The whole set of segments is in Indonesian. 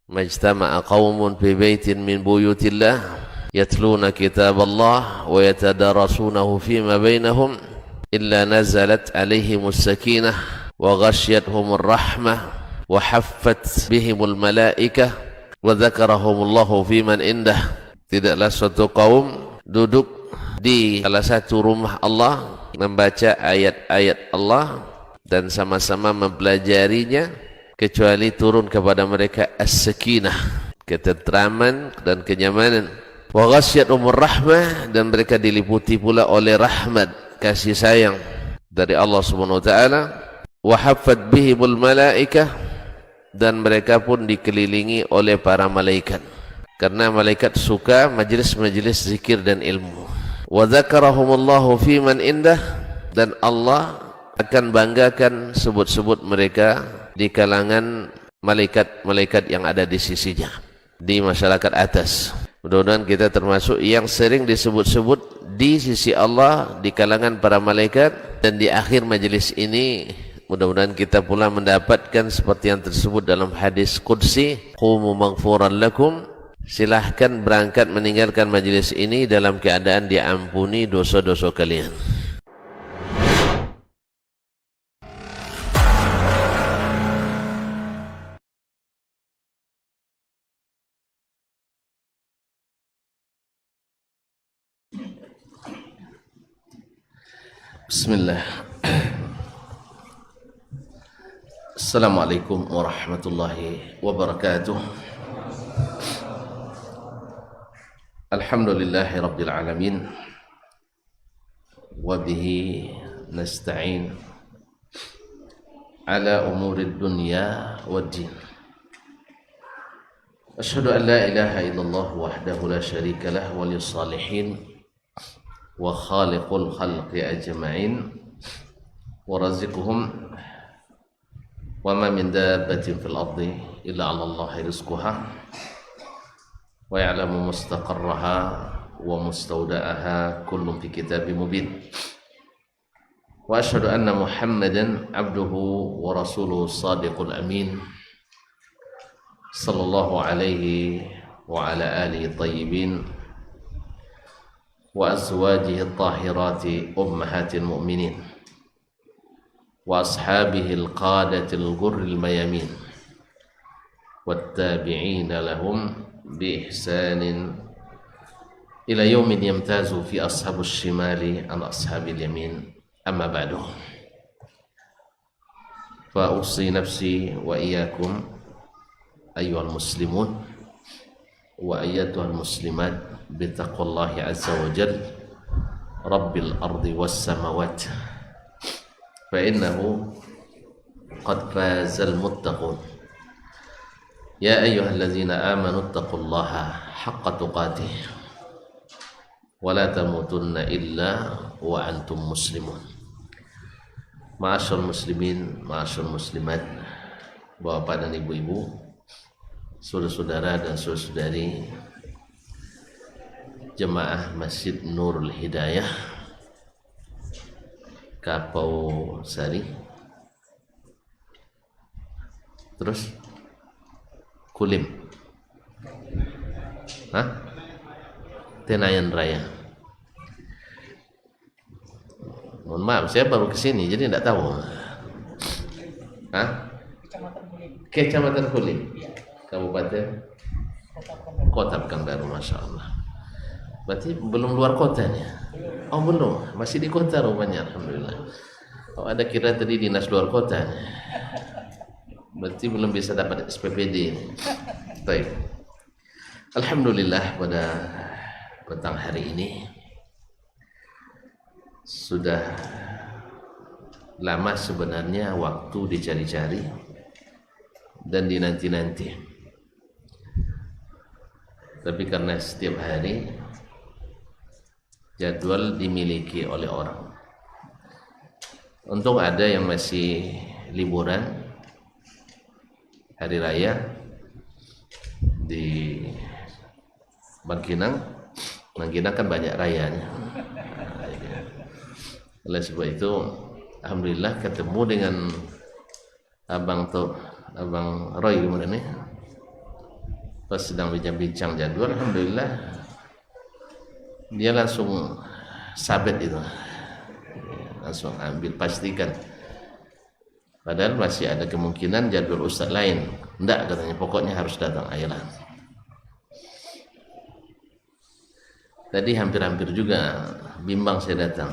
majtama'a qaumun fi baitin min buyutillah yatluna kitaballah wa yatadarasunahu fima bainahum illa nazalat alaihimus sakinah wa ghasyiyatuhumur rahmah wa haffat bihimul malaikah wa dzakarahumullahu fiman indah. Tidaklah suatu kaum duduk di salah satu rumah Allah membaca ayat-ayat Allah dan sama-sama mempelajarinya kecuali turun kepada mereka as-sakinah, ketentraman dan kenyamanan, wa ghasyiyatuhumur rahmah, dan mereka diliputi pula oleh rahmat, kasih sayang dari Allah Subhanahu wa taala, wa haffat bihimul malaikah, dan mereka pun dikelilingi oleh para malaikat karena malaikat suka majlis-majlis zikir dan ilmu. Wa dzakarahumullahu fiman indah, dan Allah akan banggakan sebut-sebut mereka di kalangan malaikat-malaikat yang ada di sisinya, di masyarakat atas. Mudah-mudahan kita termasuk yang sering disebut-sebut di sisi Allah di kalangan para malaikat, dan di akhir majelis ini mudah-mudahan kita pula mendapatkan seperti yang tersebut dalam hadis qudsi, qumu maghfuran lakum, silahkan berangkat meninggalkan majelis ini dalam keadaan diampuni dosa-dosa kalian. Bismillah. Assalamualaikum warahmatullahi wabarakatuh. Alhamdulillahi rabbil alamin, wa bihi nasta'in ala umurid dunya wad din. Asyhadu an la ilaha illallah wahdahu la syarika lah waliyus salihin wa khaliqul khalqi ajma'in wa raziquhum wa ma min dabbatin fil ardi illa 'ala Allahi rizquha wa ya'lamu mustaqarraha wa mustawda'aha kullun fi kitabim mubin. Wa asyhadu anna Muhammadan 'abduhu wa rasuluhu shadiqul amin sallallahu alaihi wa ala alihi tayyibin wa azwajihi at-tahirati ummahatil mu'minin wa ashabihi al-qadatil ghurril mayamin wattabi'ina lahum bi ihsanin ila yaumin yamtazu fi ashabus shimali an ashabil yamin. Amma ba'du, fa usi nafsi wa iyyakum ayyuhal muslimun wa ayyatuhal muslimat bitaqwallahi azza wa jalla rabbil ardi was samawat fa innahu qad fazal muttaqun. Ya ayyuhallazina amanu taqullaha haqqa tuqatih wa la tamutunna illa wa antum muslimun. Ma'asyarul muslimin, ma'asyarul muslimat, bapak dan ibu-ibu, saudara-saudara dan saudari jemaah Masjid Nurul Hidayah Kapau Sari, terus Kulim, Tenayan Raya. Mohon maaf, saya baru kesini jadi tidak tahu. Kecamatan Kulim, Kabupaten Kota Pekanbaru, Masya Allah. Berarti belum luar kotanya? Oh belum, masih di kota rupanya. Alhamdulillah. Oh ada kira tadi dinas luar kota. Berarti belum bisa dapat SPPD. Baik. Alhamdulillah pada petang hari ini sudah lama sebenarnya waktu dicari-cari dan dinanti-nanti. Tapi karena setiap hari jadwal dimiliki oleh orang. Untung ada yang masih liburan hari raya di Bangkinang. Bangkinang kan banyak rayanya. Oleh sebab itu alhamdulillah ketemu dengan Abang Roy gimana nih? pas sedang bincang-bincang jadwal, alhamdulillah dia langsung sabit itu, langsung ambil pastikan. Padahal masih ada kemungkinan jadwal ustaz lain. Enggak, katanya, pokoknya harus datang. Ayolah. Tadi hampir-hampir juga bimbang saya datang.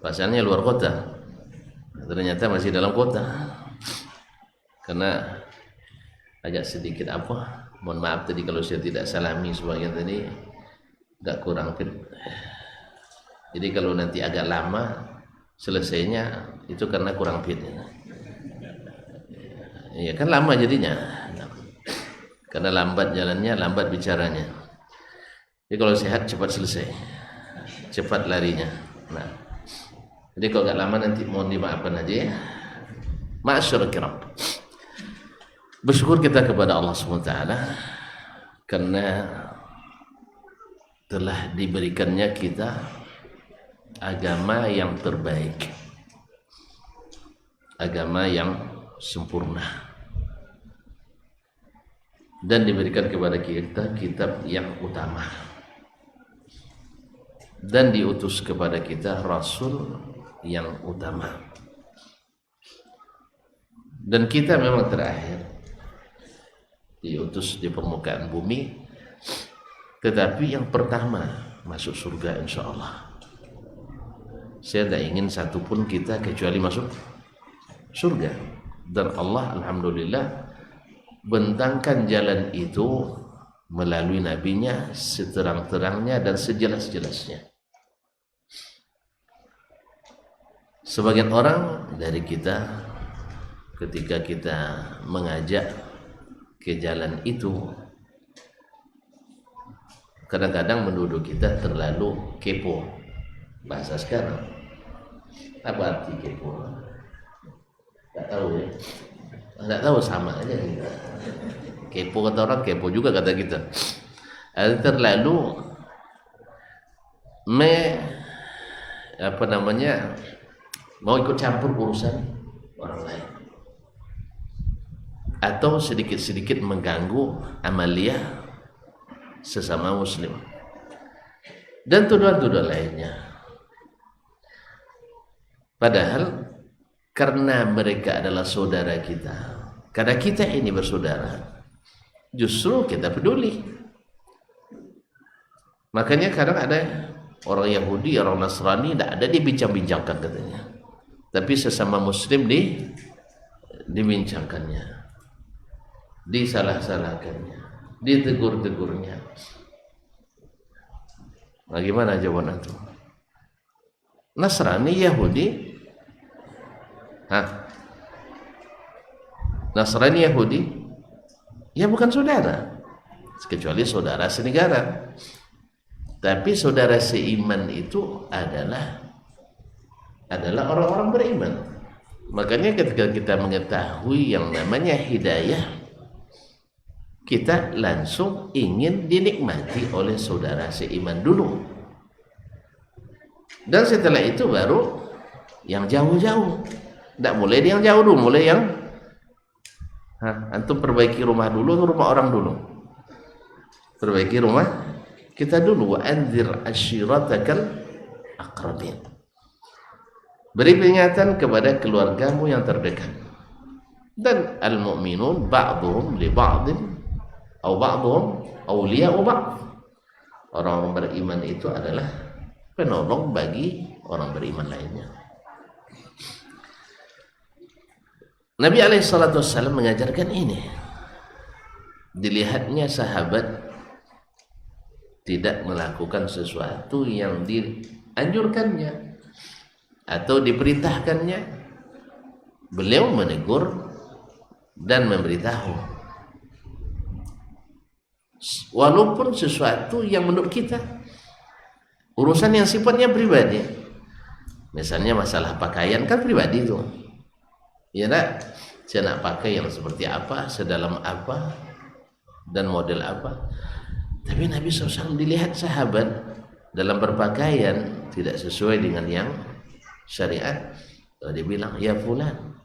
Pasalnya luar kota. Ternyata masih dalam kota. Karena agak sedikit mohon maaf tadi kalau saya tidak salami sebagian tadi, agak kurang fit. Jadi kalau nanti agak lama selesainya itu karena kurang fit. Ya kan lama jadinya, karena lambat jalannya, lambat bicaranya. Jadi kalau sehat cepat selesai, cepat larinya. Nah, jadi kalau agak lama nanti mohon dimaafkan aja ya. Ma'asyiral kiram, bersyukur kita kepada Allah SWT karena telah diberikannya kita agama yang terbaik, agama yang sempurna, dan diberikan kepada kita kitab yang utama, dan diutus kepada kita rasul yang utama. Dan kita memang terakhir diutus di permukaan bumi, tetapi yang pertama masuk surga insyaallah. Saya tidak ingin satupun kita kecuali masuk surga, dan Allah alhamdulillah bentangkan jalan itu melalui nabinya seterang-terangnya dan sejelas-jelasnya. Sebagian orang dari kita ketika kita mengajak ke jalan itu kadang-kadang menuduh kita terlalu kepo. Bahasa sekarang, apa arti kepo? Tak tahu ya. Tidak tahu, sama aja kita. Kepo kata orang, kepo juga kata kita. Terlalu mau ikut campur urusan orang lain, atau sedikit-sedikit mengganggu amalia sesama muslim, dan tuduhan-tuduhan lainnya. Padahal karena mereka adalah saudara kita, karena kita ini bersaudara, justru kita peduli. Makanya kadang ada orang Yahudi, orang Nasrani, tidak ada dibincang-bincangkan katanya, tapi sesama Muslim dibincangkannya, disalah-salahkannya, ditegur-tegurnya. Bagaimana jawaban itu? Nasrani, Yahudi, Nasrani, Yahudi, ya bukan saudara, kecuali saudara senegara. Tapi saudara seiman itu adalah orang-orang beriman. Makanya ketika kita mengetahui yang namanya hidayah, kita langsung ingin dinikmati oleh saudara seiman dulu, dan setelah itu baru yang jauh-jauh. Tidak mulai yang jauh dulu, mulai yang antum perbaiki rumah dulu, rumah orang dulu. Perbaiki rumah kita dulu. Wa anzir ashiratakal aqrabin. Beri peringatan kepada keluargamu yang terdekat. Dan al-mu'minun ba'duhum li ba'din atau ba'duhum awliya'u ba'd. Orang beriman itu adalah penolong bagi orang beriman lainnya. Nabi SAW mengajarkan ini. Dilihatnya sahabat tidak melakukan sesuatu yang dianjurkannya atau diperintahkannya, beliau menegur dan memberitahu, walaupun sesuatu yang menurut kita urusan yang sifatnya pribadi. Misalnya masalah pakaian kan pribadi itu. Ya nak, saya nak pakai yang seperti apa, sedalam apa, dan model apa. Tapi Nabi SAW dilihat sahabat dalam berpakaian tidak sesuai dengan yang syariat. Dia bilang, ya fulan,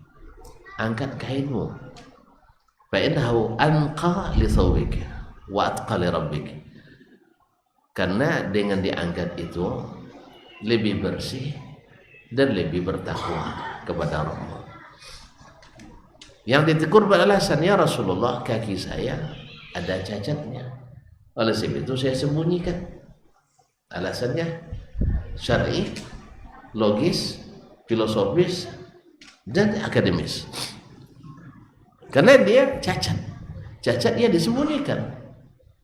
angkat kainmu, fa innahu anqa li thawbik. wa atqa li rabbik. Karena dengan diangkat itu lebih bersih dan lebih bertakwa kepada Allah. Yang ditegur beralasan, ya Rasulullah, kaki saya ada cacatnya, oleh sebab itu saya sembunyikan. Alasannya syar'i, logis, filosofis, dan akademis. Karena dia cacat dia disembunyikan,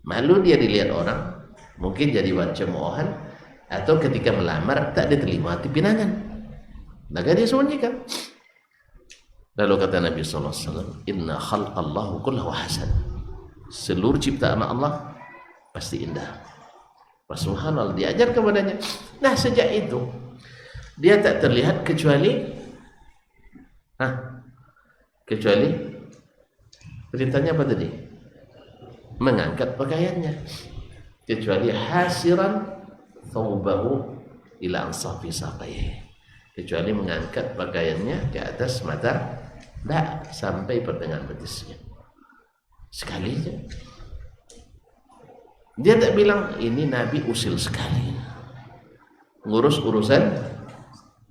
malu dia dilihat orang, mungkin jadi cemoohan, atau ketika melamar tak diterima di pinangan, maka dia sembunyikan. Lalu kata Nabi SAW, inna khalqallahu kullahu hasan, seluruh ciptaan Allah pasti indah. Subhanallah, diajar kepadanya. Nah, sejak itu dia tak terlihat kecuali perintahnya apa tadi? Mengangkat pakaiannya, kecuali hasiran thawbahu ila ansafi saqayhi, kecuali mengangkat pakaiannya ke atas mata dak sampai pertengahan betisnya. Sekali aja. Dia tak bilang ini Nabi usil sekali, ngurus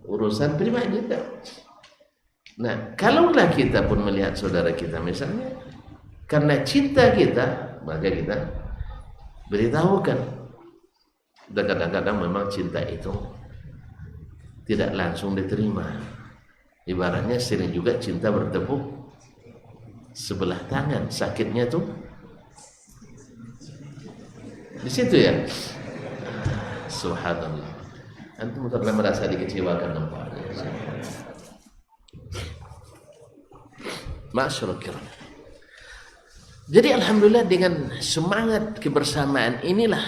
urusan pribadi tak. Nah, kalaulah kita pun melihat saudara kita misalnya, karena cinta kita, maka kita beritahukan. Dan kadang-kadang memang cinta itu tidak langsung diterima. Ibaratnya sering juga cinta bertepuk sebelah tangan, sakitnya tuh di situ ya. Subhanallah, antum pernah merasa dikecewakan nampaknya. Masyaallah. Jadi alhamdulillah dengan semangat kebersamaan inilah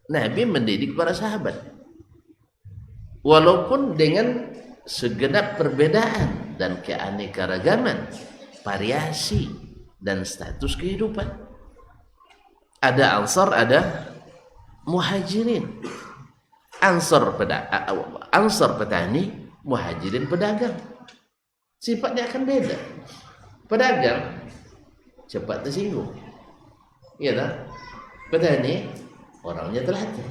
Nabi mendidik para sahabat, walaupun dengan segenap perbedaan dan keanekaragaman, variasi dan status kehidupan. Ada Ansar, ada Muhajirin. Ansar petani, Muhajirin pedagang. Sifatnya akan beda. Pedagang cepat tersinggung, iya tak? Petani orangnya telaten.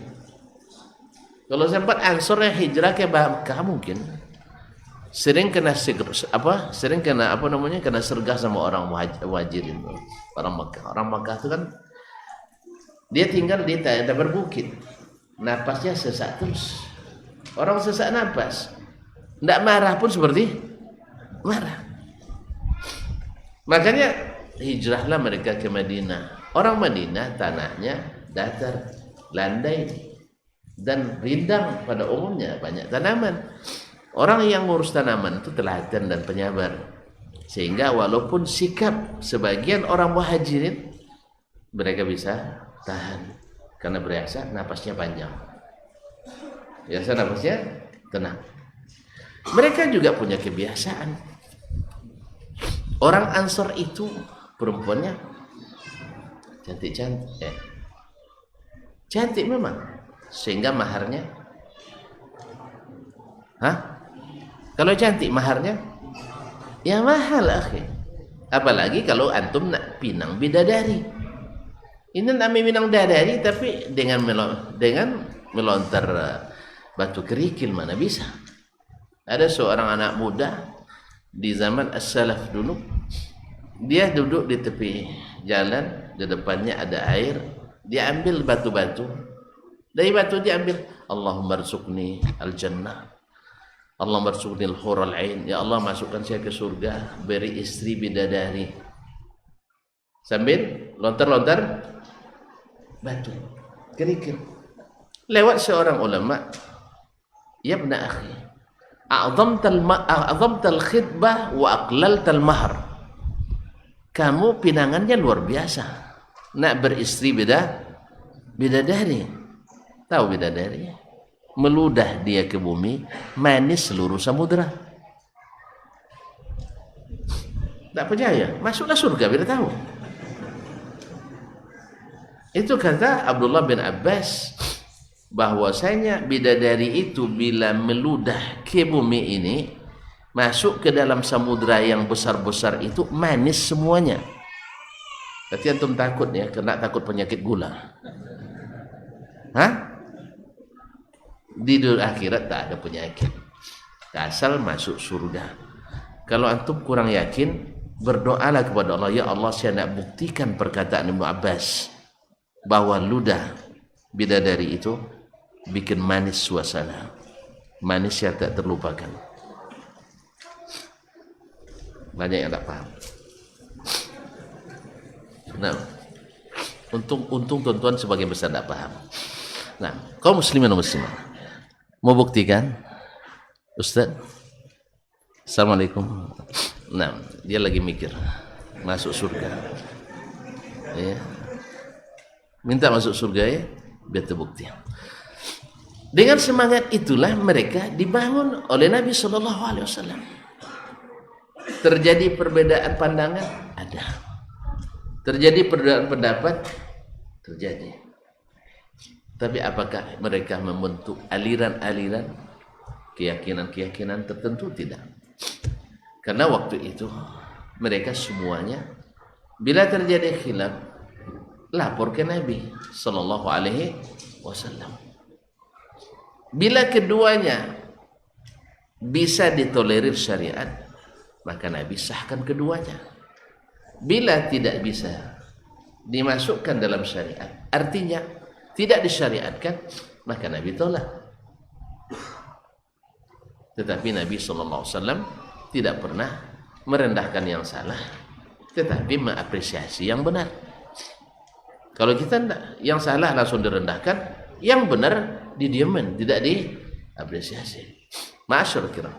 Kalau sempat Ansar yang hijrah ke Makkah mungkin sering kena kena sergah sama orang Muhajirin, orang Makkah. Orang Makkah itu kan dia tinggal di daerah berbukit, napasnya sesak terus. Orang sesak napas, tidak marah pun seperti marah. Makanya hijrahlah mereka ke Madinah. Orang Madinah tanahnya datar, landai, dan rindang pada umumnya, banyak tanaman. Orang yang ngurus tanaman itu telaten dan penyabar, sehingga walaupun sikap sebagian orang Muhajirin, mereka bisa tahan karena biasa napasnya panjang, biasa napasnya tenang. Mereka juga punya kebiasaan. Orang Ansor itu perempuannya cantik-cantik, cantik memang, sehingga maharnya, kalau cantik maharnya ya mahal akhi. Apalagi kalau antum nak pinang bidadari. Ini namanya pinang bidadari tapi dengan melontar batu kerikil mana bisa. Ada seorang anak muda di zaman as-salaf dulu, dia duduk di tepi jalan, di depannya ada air, dia ambil batu-batu. Dari batu dia ambil, Allahumma rzuqni al-jannah, Allahumma rzuqni al-hurul ain, ya Allah masukkan saya ke surga, beri istri bidadari. Sambil lontar-lontar batu kerikil. Lewat seorang ulama, ya ibn akhi, a'zamtal khidbah wa aqlaltal mahr. Kamu pinangannya luar biasa, nak beristri bidadari. Tahu bidadari? Meludah dia ke bumi, manis seluruh samudera. Tak percaya? Masuklah surga biar tahu. Itu kata Abdullah bin Abbas, bahwasanya bidadari itu bila meludah ke bumi ini, masuk ke dalam samudera yang besar-besar itu manis semuanya. Berarti antum takut ya, kena takut penyakit gula. Hah? Di dunia akhirat tak ada penyakit. Asal masuk surga. Kalau antum kurang yakin, berdoalah kepada Allah, ya Allah, saya nak buktikan perkataan Ibnu Abbas bahwa ludah bidadari itu bikin manis suasana. Manis yang tak terlupakan. Banyak yang tak paham. Nah, untung tuan-tuan sebagian besar tak paham. Nah, kaum muslimin dan muslimat mau buktikan, Ustaz? Assalamualaikum. Nah, dia lagi mikir masuk surga. Ya. Minta masuk surga ya, biar terbukti. Dengan semangat itulah mereka dibangun oleh Nabi Sallallahu Alaihi Wasallam. Terjadi perbedaan pandangan, ada. Terjadi perbedaan pendapat, terjadi. Tapi apakah mereka membentuk aliran-aliran, keyakinan-keyakinan tertentu? Tidak. Karena waktu itu mereka semuanya bila terjadi khilaf lapor ke Nabi Sallallahu Alaihi Wasallam. Bila keduanya bisa ditolerir syariat, maka Nabi sahkan keduanya. Bila tidak bisa dimasukkan dalam syariat, artinya tidak disyariatkan, maka Nabi tolak. Tetapi Nabi SAW tidak pernah merendahkan yang salah, tetapi mengapresiasi yang benar. Kalau kita tidak, yang salah langsung direndahkan, yang benar didiamin, tidak diapresiasi. Masyaallah kiram.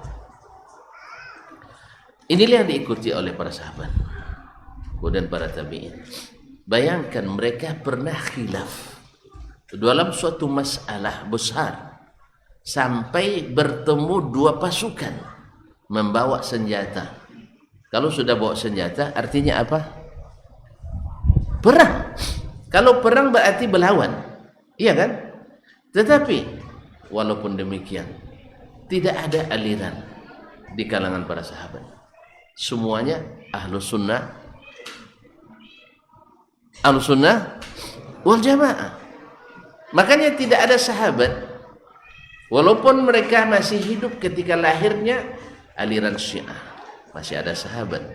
Inilah yang diikuti oleh para sahabat dan para tabi'in. Bayangkan mereka pernah khilaf dalam suatu masalah besar sampai bertemu dua pasukan membawa senjata. Kalau sudah bawa senjata artinya apa? Perang. Kalau perang berarti berlawan, iya kan? Tetapi walaupun demikian tidak ada aliran di kalangan para sahabat. Semuanya ahlus sunnah wal jamaah. Makanya tidak ada sahabat, walaupun mereka masih hidup ketika lahirnya aliran Syiah, masih ada sahabat.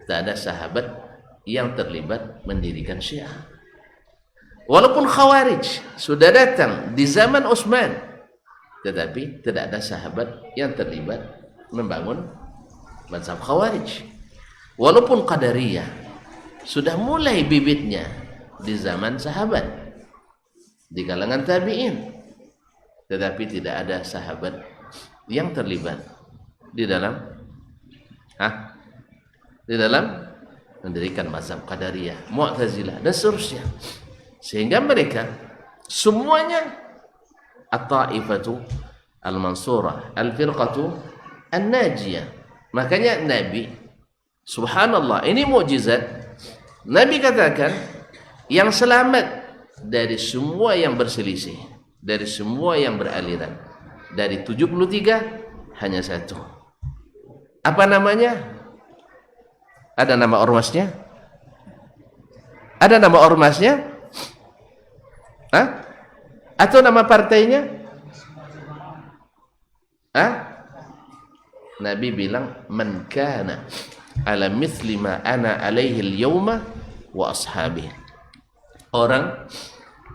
Tak ada sahabat yang terlibat mendirikan Syiah. Walaupun Khawarij sudah datang di zaman Utsman, tetapi tidak ada sahabat yang terlibat membangun mazhab Khawarij. Walaupun Qadariyah sudah mulai bibitnya di zaman sahabat, di kalangan tabi'in, tetapi tidak ada sahabat yang terlibat di dalam mendirikan mazhab Qadariyah, Mu'tazilah dan seterusnya. Sehingga mereka semuanya at-ta'ifatu al-mansurah, al-firqatu an-najiyah. Makanya Nabi, subhanallah, ini mukjizat. Nabi katakan yang selamat dari semua yang berselisih, dari semua yang beraliran, dari 73 hanya satu. Apa namanya? Ada nama ormasnya? Ada nama ormasnya? Hah? Atau nama partainya? Hah? Nabi bilang, man kana ala mithli ma ana alaihi al-yawma wa ashabi. Orang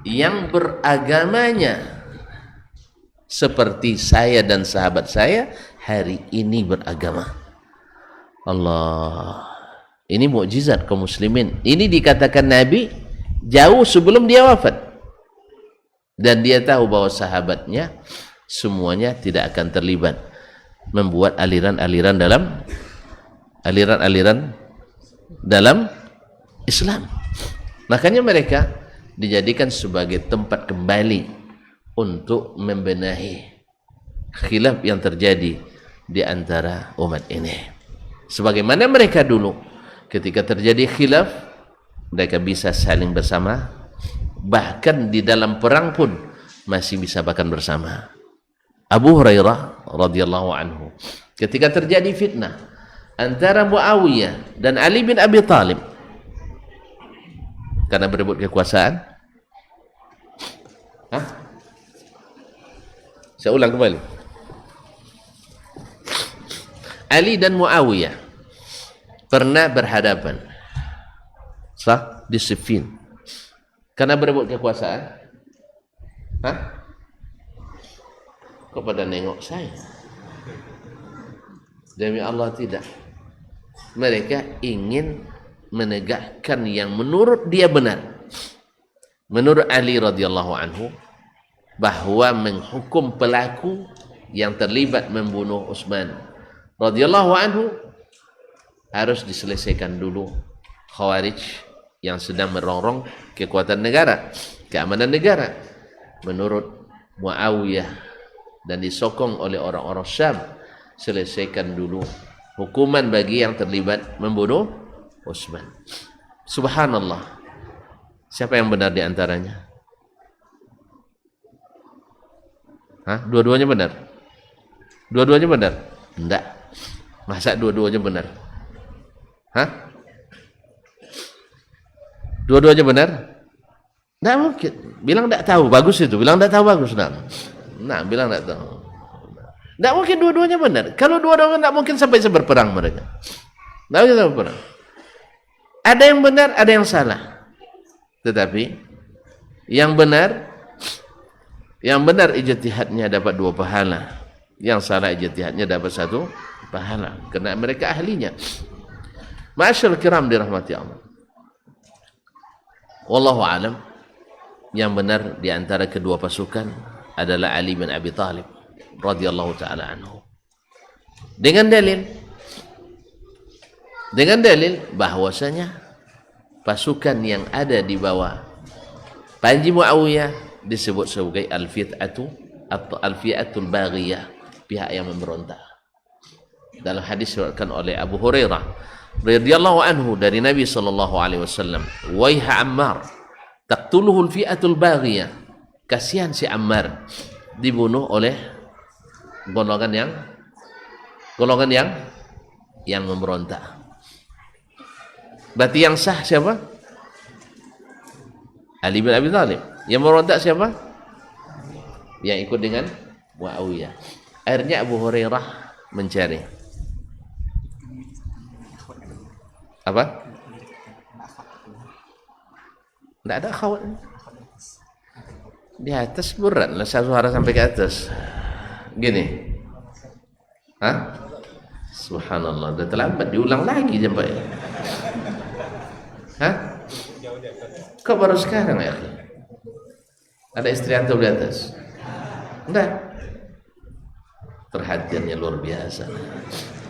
yang beragamanya seperti saya dan sahabat saya hari ini beragama. Allah, ini mukjizat kaum muslimin. Ini dikatakan Nabi jauh sebelum dia wafat, dan dia tahu bahwa sahabatnya semuanya tidak akan terlibat membuat aliran-aliran dalam Islam. Makanya mereka dijadikan sebagai tempat kembali untuk membenahi khilaf yang terjadi di antara umat ini. Sebagaimana mereka dulu ketika terjadi khilaf, mereka bisa saling bersama, bahkan di dalam perang pun masih bisa bahkan bersama. Abu Hurairah radhiyallahu anhu, ketika terjadi fitnah antara Muawiyah dan Ali bin Abi Thalib, Karena berebut kekuasaan? Hah? Saya ulang kembali. Ali dan Muawiyah pernah berhadapan, sah, di Siffin. Karena berebut kekuasaan? Hah? Kok pada nengok saya? Demi Allah tidak. Mereka ingin menegakkan yang menurut dia benar. Menurut Ali radhiyallahu anhu, bahwa menghukum pelaku yang terlibat membunuh Utsman radhiyallahu anhu harus diselesaikan dulu Khawarij yang sedang merongrong kekuatan negara, keamanan negara. Menurut Muawiyah dan disokong oleh orang-orang Syam, selesaikan dulu hukuman bagi yang terlibat membunuh Utsman. Subhanallah. Siapa yang benar di antaranya? Hah? Dua-duanya benar? Dua-duanya benar? Enggak. Masa dua-duanya benar? Hah? Dua-duanya benar? Enggak mungkin. Bilang enggak tahu, bagus itu. Bilang enggak tahu, bagus. Nah, bilang enggak tahu. Enggak mungkin dua-duanya benar. Kalau dua-duanya enggak mungkin sampai berperang mereka. Enggak mungkin sampai berperang. Ada yang benar, ada yang salah. Tetapi yang benar ijtihadnya dapat 2 pahala, yang salah ijtihadnya dapat 1 pahala, karena mereka ahlinya. Ma'asyiral kiram dirahmati Allah. Wallahu alam, yang benar di antara kedua pasukan adalah Ali bin Abi Thalib radhiyallahu taala anhu. Dengan dalil bahwasanya pasukan yang ada di bawah Panji Muawiyah disebut sebagai al-fi'atu atau al-fi'atul baghiyah, pihak yang memberontak. Dalam hadis diriwayatkan oleh Abu Hurairah radhiyallahu anhu dari Nabi sallallahu alaihi wasallam, "Waiha Ammar, taqtuluhu al-fi'atul baghiyah." Kasihan si Ammar dibunuh oleh golongan yang memberontak. Berarti yang sah siapa? Ali bin Abi Thalib. Yang memberontak siapa? Yang ikut dengan Muawiyah. Akhirnya Abu Hurairah mencari apa? Tidak ada khawat. Di atas berat lah, suara sampai ke atas. Gini. Hah? Subhanallah, udah terlambat, diulang lagi sampai. Hah? Kok baru sekarang ya? Ada istri antum di atas? Enggak. Perhatiannya luar biasa.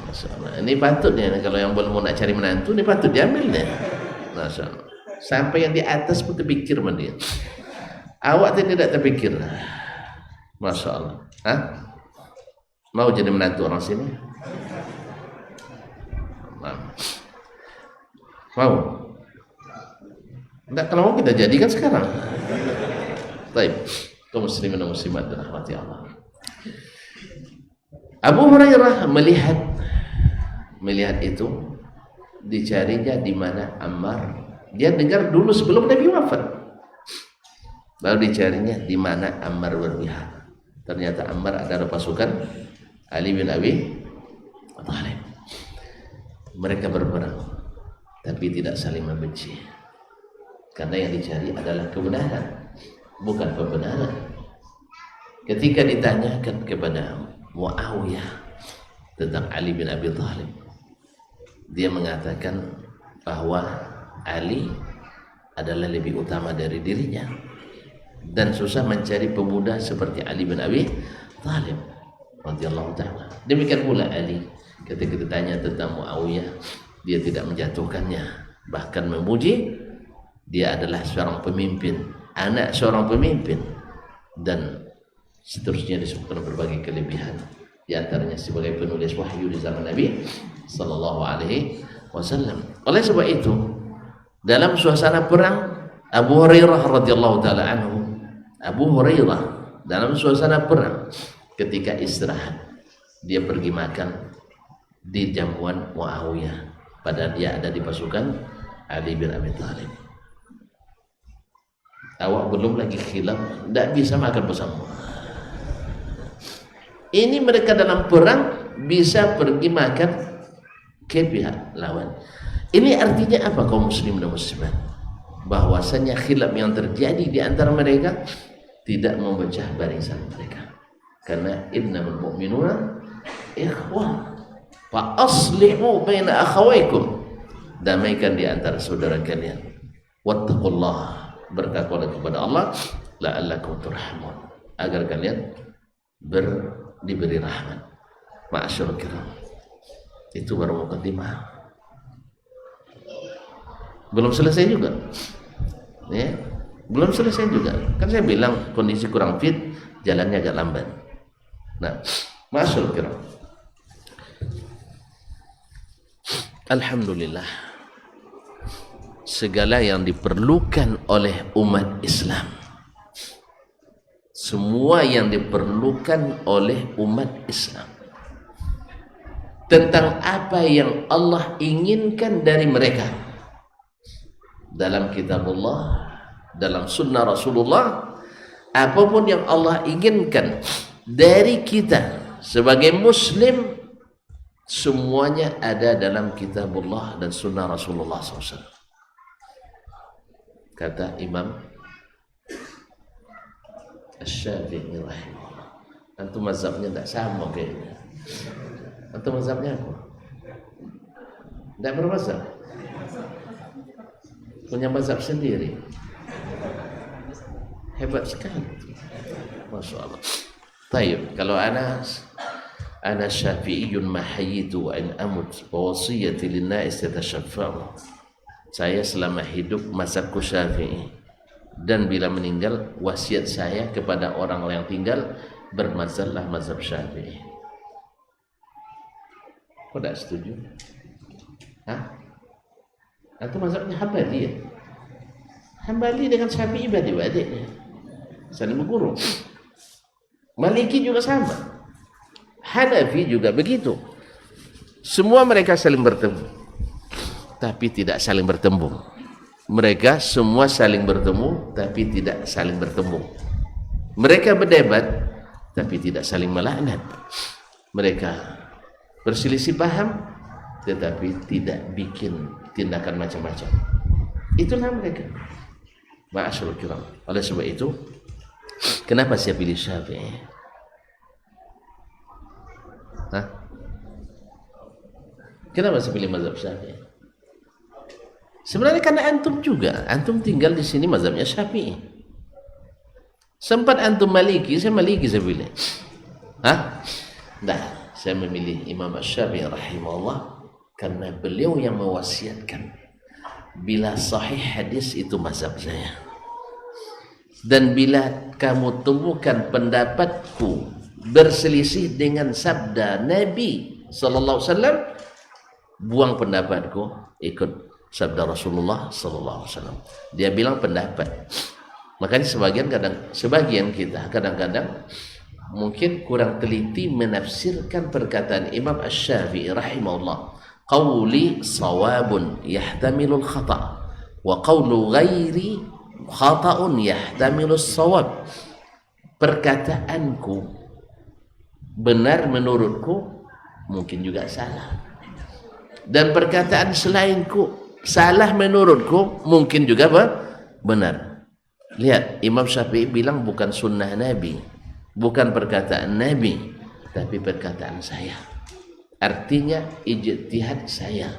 Masyaallah. Ini patut ya, kalau yang belum mau nak cari menantu, ini patut diambil deh. Masyaallah. Sampai yang di atas pun terpikir sama dia. Awak tidak terpikir. Masyaallah. Hah? Mau jadi menantu orang sini? Mau? Enggak, kalau mau kita jadikan sekarang. Baik, kaum muslimin dan muslimat dirahmati Allah. Abu Hurairah melihat itu, dicarinya di mana Ammar. Dia dengar dulu sebelum Nabi wafat. Lalu dicarinya di mana Ammar berpihak. Ternyata Ammar adalah pasukan Ali bin Abi Thalib. Mereka berperang, tapi tidak saling membenci. Karena yang dicari adalah kebenaran, bukan pembenaran. Ketika ditanyakan kepada Muawiyah tentang Ali bin Abi Thalib, dia mengatakan bahwa Ali adalah lebih utama dari dirinya, dan susah mencari pemuda seperti Ali bin Abi Thalib radhiyallahu ta'ala. Demikian pula Ali, ketika ditanya tentang Muawiyah, dia tidak menjatuhkannya, bahkan memuji. Dia adalah seorang pemimpin, anak seorang pemimpin, dan seterusnya disebutkan berbagai kelebihan. Di antaranya sebagai penulis wahyu di zaman Nabi sallallahu alaihi wasallam. Oleh sebab itu, dalam suasana perang, Abu Hurairah radhiyallahu taala anhu, Abu Hurairah dalam suasana perang, ketika istirahat, dia pergi makan di jamuan Muawiyah, padahal dia ada di pasukan Ali bin Abi Thalib. awak belum lagi khilaf, tidak bisa makan bersama. Ini mereka dalam perang bisa pergi makan ke pihak lawan. Ini artinya apa kaum muslim dan muslimat? Bahwasanya khilaf yang terjadi di antara mereka tidak memecah barisan mereka. Karena innamal mu'minuna ikhwah fa aslihu baina akhawaykum, damaikan di antara saudara kalian. Wattaqullah, bertakwalah kepada Allah, la'allakum turhamun, agar kalian diberi rahmat. Ma'asyarul kiram, itu baru mukaddimah, belum selesai juga ya, belum selesai juga. Kan saya bilang kondisi kurang fit, jalannya agak lambat. Nah, ma'asyarul kiram, alhamdulillah, segala yang diperlukan oleh umat Islam, semua yang diperlukan oleh umat Islam tentang apa yang Allah inginkan dari mereka dalam kitabullah, dalam sunnah Rasulullah, apapun yang Allah inginkan dari kita sebagai muslim, semuanya ada dalam kitabullah dan sunnah Rasulullah SAW. Kata Imam Asy-Syafi'i rahimahullah, antum mazhabnya tidak sama kayaknya. Antum mazhabnya apa? Tidak bermazhab, punya mazhab sendiri. Hebat sekali, masya Allah. Tayyib, kalau ana syafi'iyun mahayitu wa in amut wa wasiyati linnais yatashaffa'u. Saya selama hidup mazhabku Syafi'i, dan bila meninggal wasiat saya kepada orang yang tinggal bermazhablah mazhab Syafi'i. Kok tidak setuju? Hah? Itu mazhabnya Hambali ya? Hambali dengan Syafi'i badik-badiknya, saling berguru. Maliki juga sama, Hanafi juga begitu. Semua mereka saling bertemu, tapi tidak saling bertembung. Mereka semua saling bertemu, tapi tidak saling bertembung. Mereka berdebat, tapi tidak saling melaknat. Mereka berselisih paham, tetapi tidak bikin tindakan macam-macam. Itulah mereka. Ma'asyarul kiram. Oleh sebab itu, kenapa saya pilih Syafi'i? Hah? Kenapa saya pilih mazhab Syafi'i? Sebenarnya karena antum juga, antum tinggal di sini mazhabnya Syafi'i. Sempat antum Maliki, saya Maliki saya pilih. Hah? Nah, saya memilih Imam Asy-Syafi'i rahimahullah karena beliau yang mewasiatkan, bila sahih hadis itu mazhab saya. Dan bila kamu temukan pendapatku berselisih dengan sabda Nabi sallallahu alaihi wasallam, buang pendapatku, ikut sabda Rasulullah sallallahu alaihi wasallam. Dia bilang pendapat. Makanya sebagian kita kadang-kadang mungkin kurang teliti menafsirkan perkataan Imam Asy-Syafi'i rahimahullah. Qauli sawabun yahtamilul khata' wa qawlu ghairi khata'un yahtamilus sawab. Perkataanku benar menurutku, mungkin juga salah. Dan perkataan selainku salah menurutku, mungkin juga benar. Lihat, Imam Syafi'i bilang bukan sunnah Nabi, bukan perkataan Nabi, tapi perkataan saya. Artinya ijtihad saya,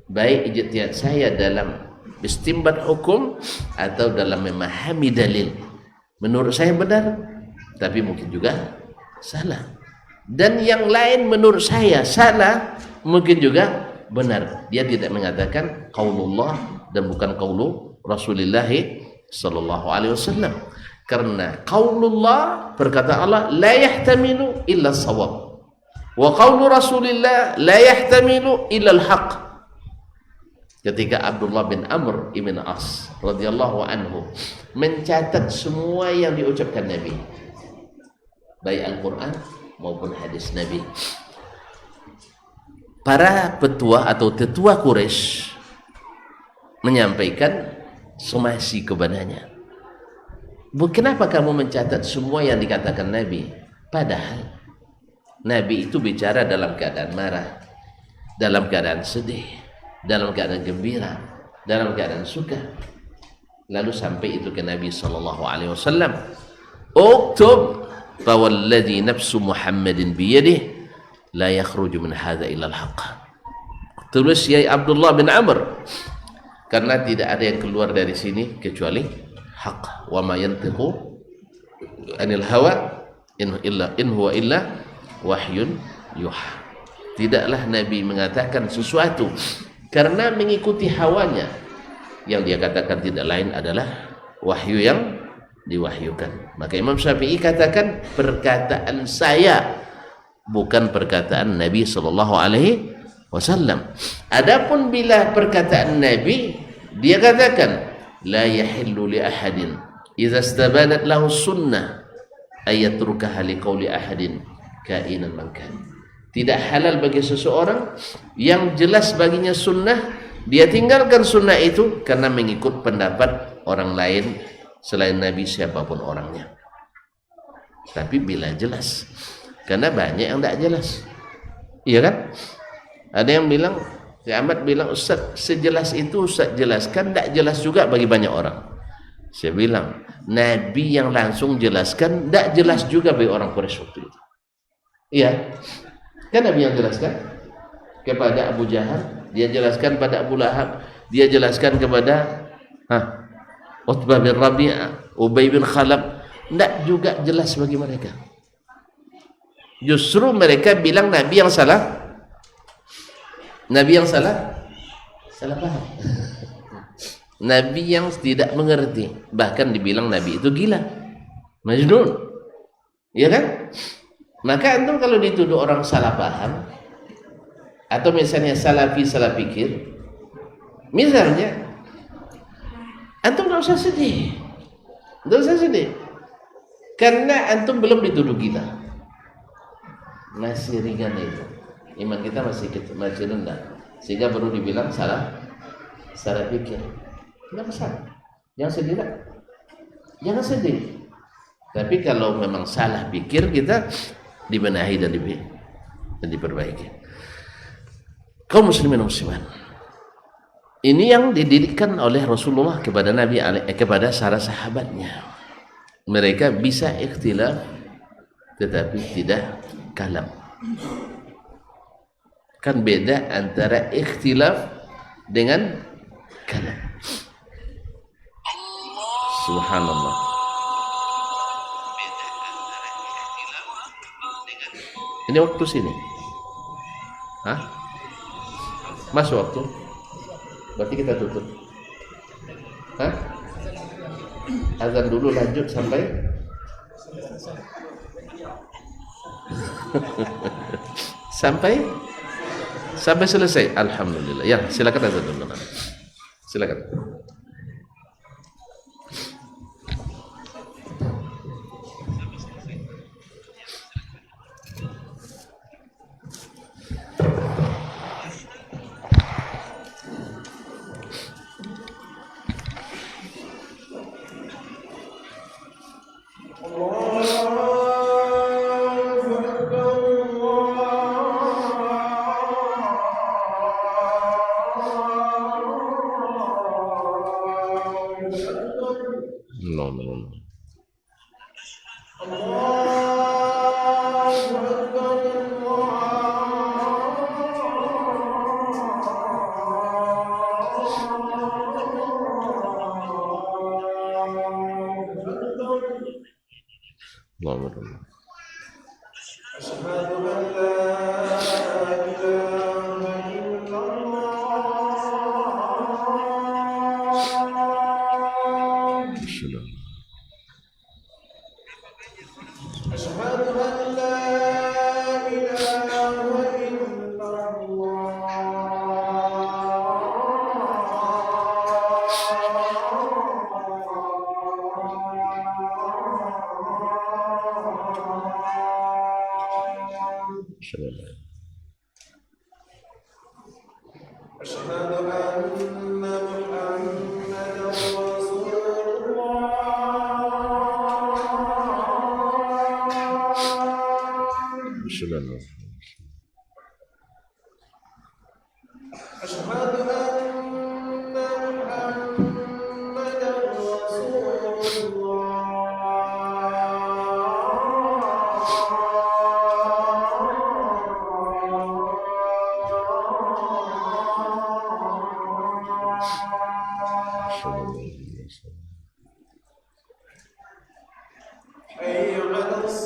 baik ijtihad saya dalam istinbat hukum atau dalam memahami dalil. Menurut saya benar, tapi mungkin juga salah. Dan yang lain menurut saya salah, mungkin juga benar. Dia tidak mengatakan qaulullah dan bukan qaulu Rasulullah sallallahu alaihi wasallam. Karena qaulullah, perkataan Allah, la yahtamilu illa shawab. Wa qaulu Rasulillah la yahtamilu illa al-haq. Ketika Abdullah bin Amr ibn As radhiyallahu anhu mencatat semua yang diucapkan Nabi, baik Al-Quran maupun hadis Nabi, para petua atau tetua Quraisy menyampaikan somasi kepadanya. Kenapa kamu mencatat semua yang dikatakan Nabi? Padahal Nabi itu bicara dalam keadaan marah, dalam keadaan sedih, dalam keadaan gembira, dalam keadaan suka. Lalu sampai itu ke Nabi sallallahu alaihi wasallam, "Uktub fawalladhi nafsu Muhammadin biyadihi la yakhruju min hadza illa al-haqq." Tulis ya Abdullah bin Amr, karena tidak ada yang keluar dari sini kecuali hak. Wa ma yantiqu anil hawa in huwa illa wahyun yuha. Tidaklah Nabi mengatakan sesuatu karena mengikuti hawanya. Yang dia katakan tidak lain adalah wahyu yang diwahyukan. Maka Imam Syafi'i katakan perkataan saya bukan perkataan Nabi sallallahu alaihi wasallam. Adapun bila perkataan Nabi, dia katakan la yahillu li ahadin idza istabanat lahu sunnah ayatrukaha liqauli ahadin kainan man kan. Tidak halal bagi seseorang yang jelas baginya sunnah, dia tinggalkan sunnah itu karena mengikut pendapat orang lain selain Nabi siapapun orangnya. Tapi bila jelas, karena banyak yang tidak jelas, iya kan? Ada yang bilang, si Ahmad bilang, Ustaz sejelas itu Ustaz jelaskan, tidak jelas juga bagi banyak orang. Saya bilang, Nabi yang langsung jelaskan tidak jelas juga bagi orang Quraisy waktu itu. Iya, kan Nabi yang jelaskan kepada Abu Jahal, dia jelaskan pada Abu Lahab, dia jelaskan kepada Utbah bin Rabi'ah, Ubay bin Khalaf, tidak juga jelas bagi mereka. Justru mereka bilang Nabi yang salah. Nabi yang salah paham. Nabi yang tidak mengerti, bahkan dibilang Nabi itu gila, Majnun, ya kan? Maka antum kalau dituduh orang salah paham, atau misalnya salah pikir, misalnya antum tidak usah sedih, karena antum belum dituduh gila, masih ringan itu. Iman kita masih rendah, sehingga baru dibilang salah pikir. Tidak masalah, jangan sedih. Tapi kalau memang salah pikir, kita dibenahi dan diperbaiki. Kaum muslimin muslimat, ini yang dididikkan oleh Rasulullah kepada Nabi, kepada para sahabatnya. Mereka bisa ikhtilaf tetapi tidak kalam. Kan beda antara ikhtilaf dengan kalam. Subhanallah. Ini waktu sini. Masuk waktu. Berarti kita tutup. Azan dulu, lanjut sampai sampai selesai. Alhamdulillah. Ya, silakan azan dulu. Silakan. Asyhadu anna Muhammadan Rasulullah. Hayya 'alas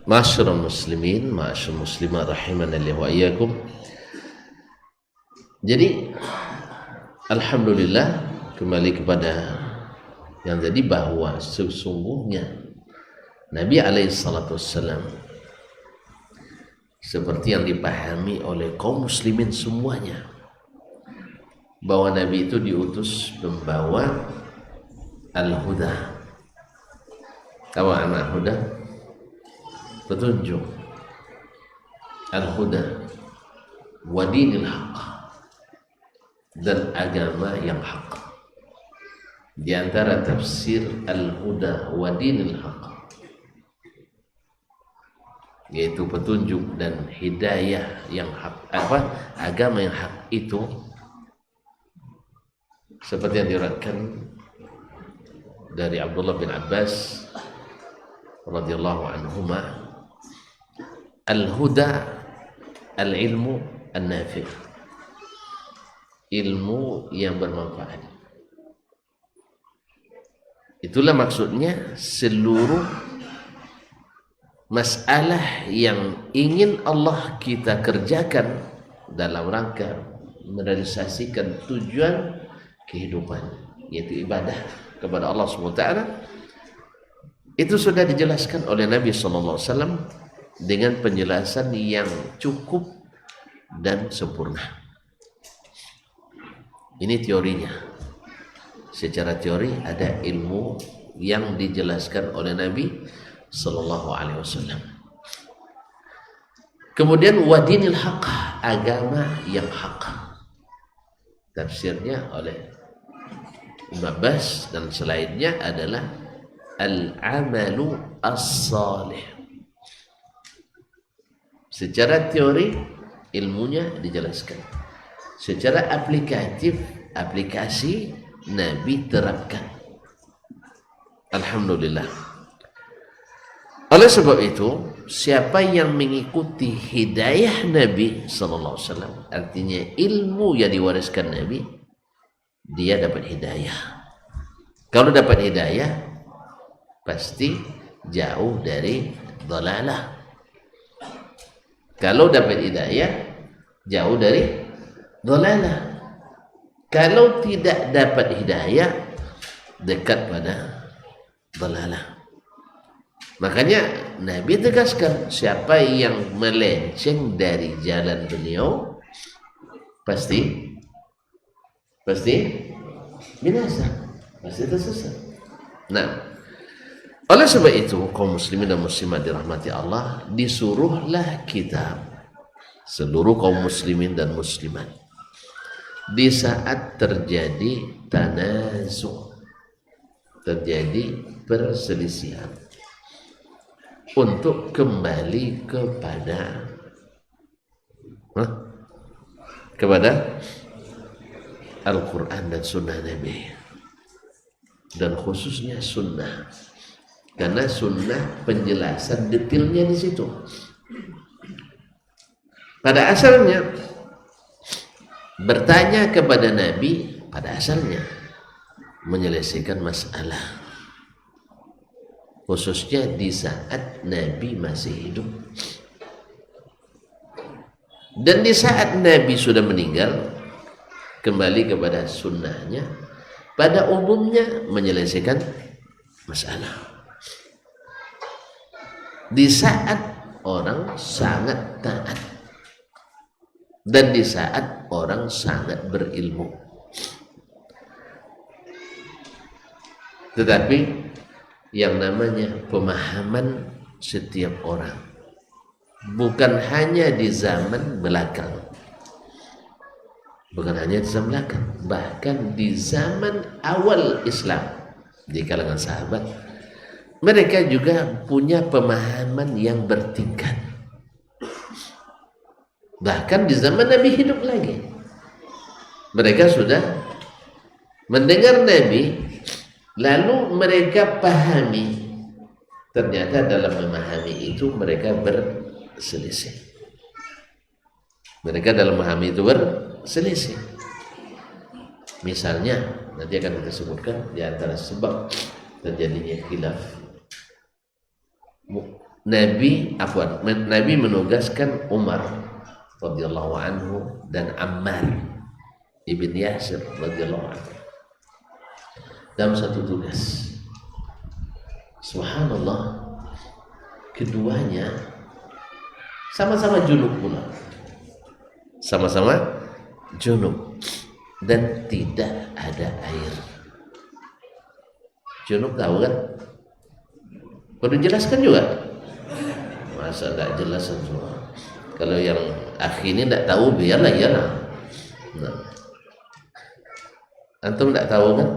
Ma'asyiral muslimin, ma'asyiral muslimat rahimanallahu wa iyyakum. Jadi alhamdulillah kembali kepada yang jadi bahwa sesungguhnya Nabi alaihi salatu wassalam seperti yang dipahami oleh kaum muslimin semuanya, bahwa Nabi itu diutus membawa al-huda. Tahu makna huda? Petunjuk. Al-huda wa dinil haq, dan agama yang hak. Di antara tafsir al-huda wa dinil haq, yaitu petunjuk dan hidayah yang hak, agama yang hak itu seperti yang diriwayatkan dari Abdullah bin Abbas radhiyallahu anhuma, al-huda al-ilmu an-nafi', ilmu yang bermanfaat. Itulah maksudnya seluruh masalah yang ingin Allah kita kerjakan dalam rangka merealisasikan tujuan kehidupan, yaitu ibadah kepada Allah SWT, itu sudah dijelaskan oleh Nabi SAW dengan penjelasan yang cukup dan sempurna. Ini teorinya. Secara teori ada ilmu yang dijelaskan oleh Nabi SAW. Kemudian wadinil haq, agama yang hak. Tafsirnya oleh Ibn Abbas dan selainnya adalah al-amalu as-salih. Secara teori ilmunya dijelaskan. Secara aplikatif, aplikasi Nabi terapkan. Alhamdulillah. Oleh sebab itu, siapa yang mengikuti hidayah Nabi sallallahu alaihi wasallam, artinya ilmu yang diwariskan Nabi, dia dapat hidayah. Kalau dapat hidayah, pasti jauh dari dhalalah. Kalau dapat hidayah, jauh dari dhalalah. Kalau tidak dapat hidayah, dekat pada dalalah. Makanya Nabi tegaskan, siapa yang melenceng dari jalan beliau pasti binasa, pasti tersesat. Nah, oleh sebab itu kaum muslimin dan muslimat dirahmati Allah, disuruhlah kita seluruh kaum muslimin dan muslimat di saat terjadi tanazu', terjadi perselisihan, untuk kembali kepada Al-Quran dan Sunnah Nabi, dan khususnya Sunnah, karena Sunnah penjelasan detailnya di situ. Pada asalnya bertanya kepada Nabi, pada asalnya menyelesaikan masalah, khususnya di saat Nabi masih hidup. Dan di saat Nabi sudah meninggal, kembali kepada sunnahnya, pada umumnya menyelesaikan masalah. Di saat orang sangat taat dan di saat orang sangat berilmu. Tetapi yang namanya pemahaman setiap orang, bukan hanya di zaman belakang, bahkan di zaman awal Islam, di kalangan sahabat, mereka juga punya pemahaman yang bertingkat. Bahkan di zaman Nabi hidup lagi, mereka sudah mendengar Nabi, lalu mereka pahami, ternyata dalam memahami itu mereka berselisih. Misalnya nanti akan kita sebutkan di antara sebab terjadinya khilaf, Nabi menugaskan Umar radhiyallahu anhu dan Ammar ibn Yasir radhiyallahu anhu dalam satu tugas. Subhanallah, keduanya sama-sama junub pula, dan tidak ada air. Junub tahu kan? Perlu jelaskan juga? Masa enggak jelas semua? Kalau yang akhi ini enggak tahu, biarlah iyalah. Nah, antum enggak tahu kan?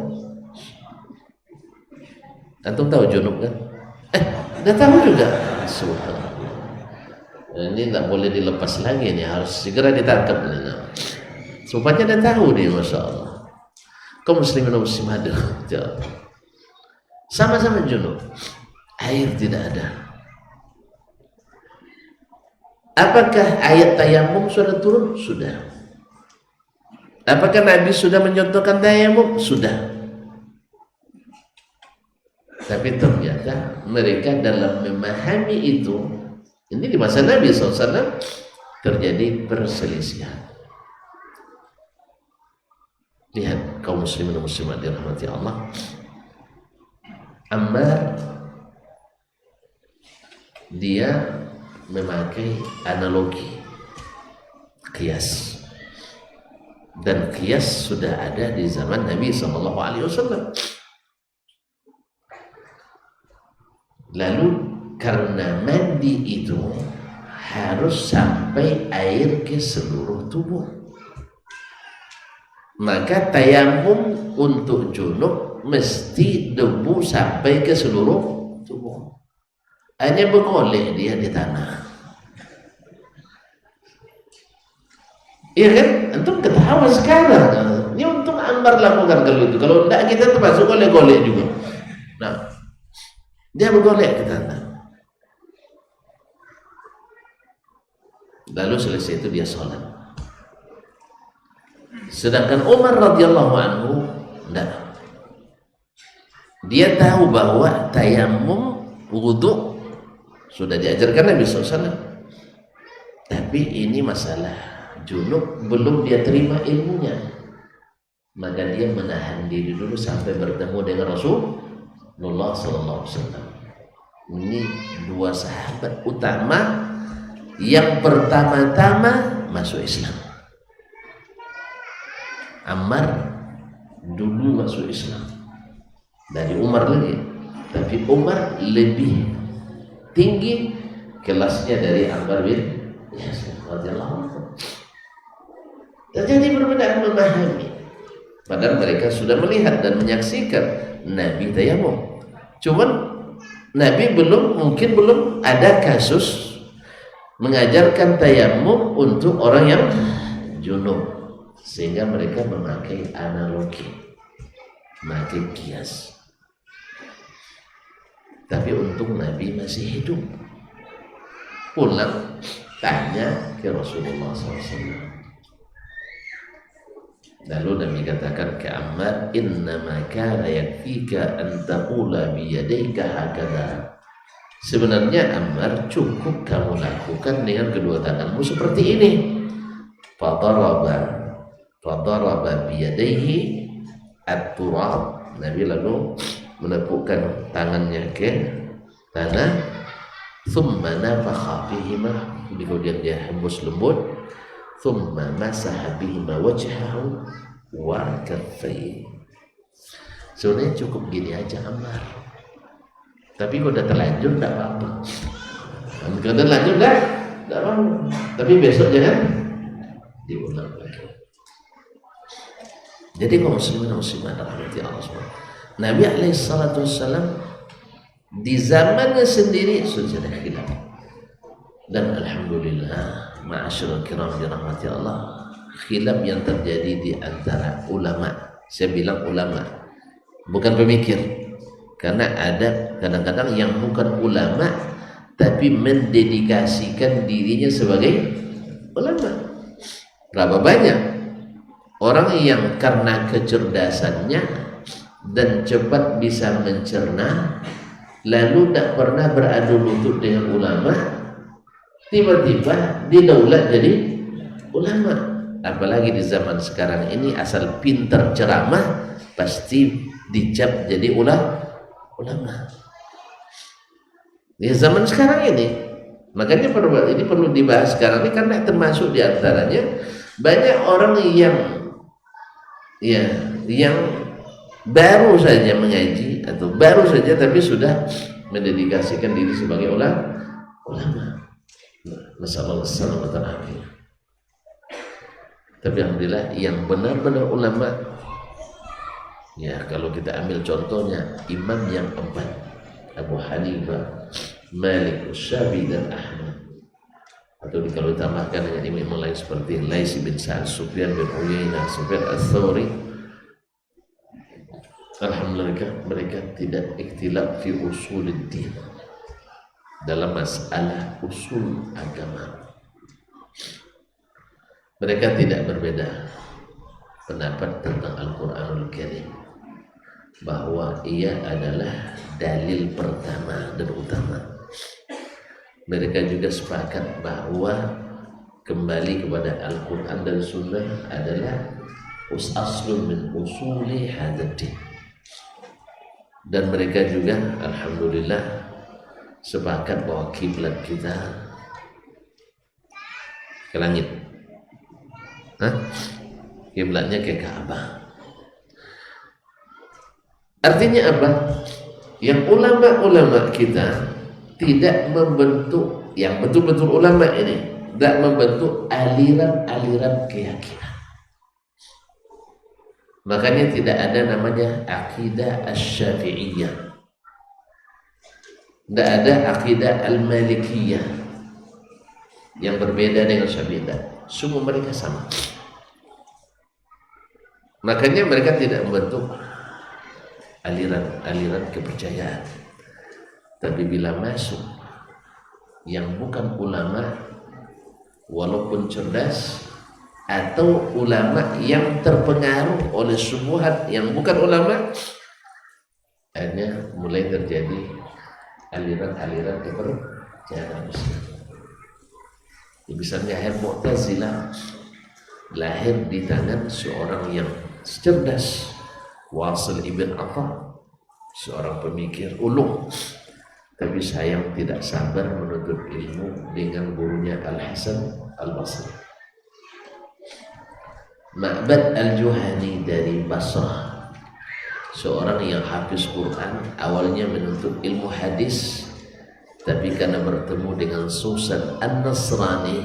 Antum tahu junub kan? Enggak tahu juga. Subhanallah. Ini enggak boleh dilepas lagi, ini harus segera ditangkap ini. Nah, supaya dia tahu nih, masya Allah. Kaum muslimin dan muslimat, sama-sama junub, air tidak ada. Apakah ayat tayamum sudah turun? Sudah. Apakah Nabi sudah menyontohkan tayamum? Sudah. Tapi ternyata mereka dalam memahami itu, ini di masa Nabi SAW terjadi perselisihan. Lihat kaum muslimin dan muslimat dirahmati Allah, Ammar dia memakai analogi qiyas, dan qiyas sudah ada di zaman Nabi SAW. Lalu karena mandi itu harus sampai air ke seluruh tubuh, maka tayamum untuk junub mesti debu sampai ke seluruh tubuh. Hanya bergolek dia di tanah. Iya kan? Antum ketawa sekarang. Ini untung Ammar lakukan kalau itu. Kalau tidak kita termasuk golek-golek juga. Nah, dia bergolek ke tanah. Lalu selesai itu dia sholat. Sedangkan Umar radhiyallahu anhu tidak. Dia tahu bahwa tayamum wudu sudah diajarkan Nabi SAW, tapi ini masalah junub belum dia terima ilmunya, maka dia menahan diri dulu sampai bertemu dengan Rasulullah sallallahu alaihi wasallam. Ini dua sahabat utama yang pertama-tama masuk Islam. Ammar dulu masuk Islam dari Umar lagi, tapi Umar lebih tinggi kelasnya dari Ammar bin Yasir radhiyallahu anhu. Terjadi perbedaan memahami. Padahal mereka sudah melihat dan menyaksikan Nabi tayamum. Cuman Nabi mungkin belum ada kasus mengajarkan tayamum untuk orang yang junub, sehingga mereka memakai analogi, memakai kias. Tapi untung Nabi masih hidup. Pulang tanya ke Rasulullah SAW. Lalu Nabi katakan ke Ammar, innama kana yakfika an taqula biyadayka hakadha. Sebenarnya Ammar cukup kamu lakukan dengan kedua tanganmu seperti ini. Fadaraba biyadayhi at-turab. Nabi lalu menepukkan tangannya ke tanah. Thumma nafakha bihima, kemudian dia hembus lembut. Thumma masaha bihima wajhahu wa kaffayhi. Sebenarnya cukup gini aja Ammar. Tapi kalau udah terlanjur tidak apa-apa. Kalau udah terlanjur tidak apa-apa. Tapi besok jangan diulang lagi. Jadi kaum muslimin dan muslimat rahmati Allah SWT, Nabi SAW di zamannya sendiri sudah ada khilaf. Dan alhamdulillah, ma'asyiral kiram dirahmati Allah, khilaf yang terjadi di antara ulama. Saya bilang ulama, bukan pemikir. Karena ada kadang-kadang yang bukan ulama tapi mendedikasikan dirinya sebagai ulama. Berapa banyak orang yang karena kecerdasannya dan cepat bisa mencerna, lalu tak pernah beradu lutut dengan ulama, tiba-tiba didaulat jadi ulama. Apalagi di zaman sekarang ini, asal pintar ceramah pasti dicap jadi ulama. Di zaman sekarang ini, makanya ini perlu dibahas sekarang ini, karena termasuk di antaranya banyak orang yang baru saja mengaji atau baru saja tapi sudah mendedikasikan diri sebagai ulama. Nasallallahu alaihi wasallam. Tapi alhamdulillah yang benar-benar ulama, ya kalau kita ambil contohnya imam yang empat, Abu Hanifah, Malik, Syafi'i dan Ahmad. Atau kalau ditambahkan dengan imam lain seperti Lais bin Sa'ad, Sufyan bin Uyainah, Sufyan Ats-Tsauri, alhamdulillah mereka tidak ikhtilaf fi usuluddin, dalam masalah usul agama. Mereka tidak berbeda pendapat tentang Al-Quranul Karim, bahwa ia adalah dalil pertama dan utama. Mereka juga sepakat bahwa kembali kepada Al-Quran dan Sunnah adalah aslun min usuli hadzal. Dan mereka juga alhamdulillah sepakat bahwa kiblat kita ke langit. Kiblatnya ke Ka'bah. Artinya apa? Yang ulama-ulama kita tidak membentuk, yang betul-betul ulama ini tidak membentuk aliran-aliran keyakinan. Makanya tidak ada namanya akidah asy-Syafi'iyah, tidak ada akidah al-Malikiyah yang berbeda dengan Syafi'iyah. Semua mereka sama. Makanya mereka tidak membentuk aliran-aliran kepercayaan. Tapi bila masuk yang bukan ulama, walaupun cerdas, atau ulama yang terpengaruh oleh syubhat yang bukan ulama, akhirnya mulai terjadi aliran-aliran kepercayaan Islam. Misalnya Mu'tazilah lahir di tangan seorang yang cerdas, Wasil ibn Atha, seorang pemikir ulung, tapi sayang tidak sabar menuntut ilmu dengan gurunya Al-Hasan Al-Basri. Ma'bad Al-Juhani dari Basrah, seorang yang hafiz Quran, awalnya menuntut ilmu hadis, tapi karena bertemu dengan Susan An-Nasrani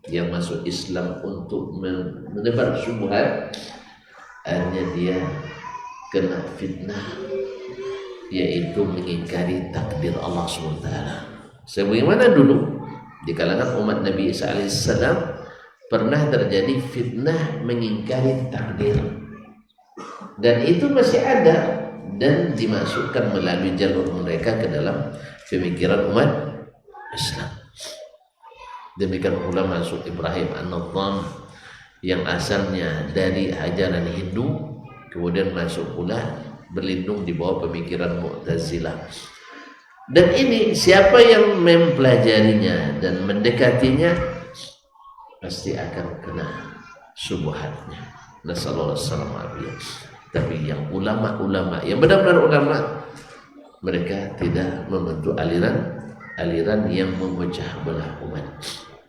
yang masuk Islam untuk menebar syubhat, akhirnya dia kena fitnah, yaitu mengingkari takdir Allah SWT. Sebagaimana dulu di kalangan umat Nabi Isa alaihissalam pernah terjadi fitnah mengingkari takdir, dan itu masih ada dan dimasukkan melalui jalur mereka ke dalam pemikiran umat Islam. Demikian pula masuk Ibrahim An-Nadham yang asalnya dari ajaran Hindu, kemudian masuk pula berlindung di bawah pemikiran Mu'tazilah. Dan ini siapa yang mempelajarinya dan mendekatinya pasti akan kena syubhatnya. Nasallallahu alaihi wasallam. Tapi yang ulama-ulama, yang benar-benar ulama, mereka tidak membentuk aliran yang memecah belah umat.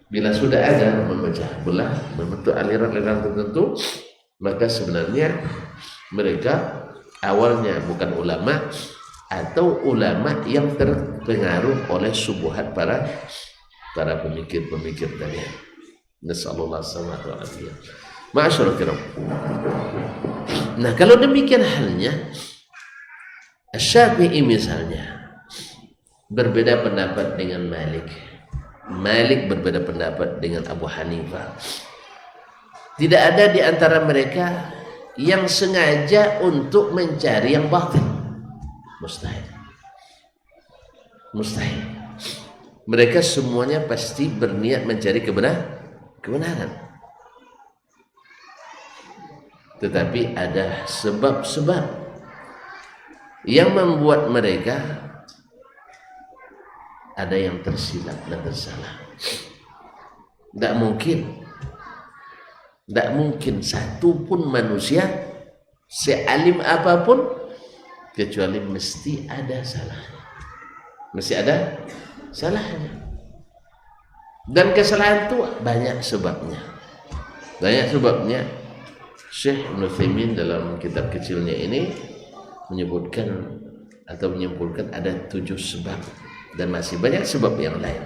Bila sudah ada memecah belah, membentuk aliran-aliran tertentu, maka sebenarnya mereka awalnya bukan ulama, atau ulama yang terpengaruh oleh syubhat para pemikir-pemikir tadi. Nasallallahu alaihi wasallam. Ma'asyarul kiram. Nah, kalau demikian halnya, Syafi'i misalnya berbeda pendapat dengan Malik. Malik berbeda pendapat dengan Abu Hanifah. Tidak ada di antara mereka yang sengaja untuk mencari yang batil. Mustahil. Mustahil. Mereka semuanya pasti berniat mencari kebenaran. Tetapi ada sebab-sebab yang membuat mereka ada yang tersilap dan tersalah. Tidak mungkin satu pun manusia sealim apapun kecuali mesti ada salahnya. Mesti ada salahnya. Dan kesalahan itu banyak sebabnya. Syekh Ibn Utsaimin dalam kitab kecilnya ini menyebutkan atau menyimpulkan ada 7 sebab, dan masih banyak sebab yang lain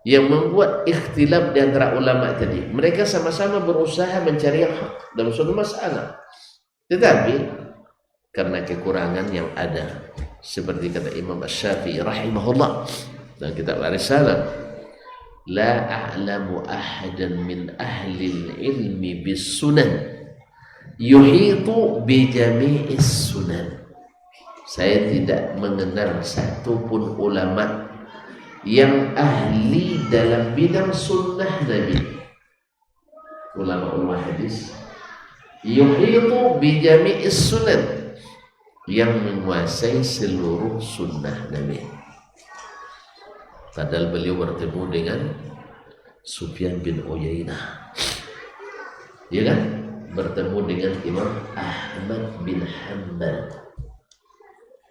yang membuat ikhtilaf di antara ulama tadi. Mereka sama-sama berusaha mencari yang hak dalam suatu masalah, tetapi karena kekurangan yang ada, seperti kata Imam Asy-Syafi'i rahimahullah dalam kitab Ar-Risalah, la a'lamu ahadan min ahli ilmi bis sunan yuhitu bi jami'is sunan. Saya tidak mengenal satupun ulama yang ahli dalam bidang sunnah Nabi, ulama hadis, yuhitu bi jami'is sunan, yang menguasai seluruh sunnah Nabi. Padahal beliau bertemu dengan Sufyan bin Uyainah, ya kan? Bertemu dengan Imam Ahmad bin Hanbal,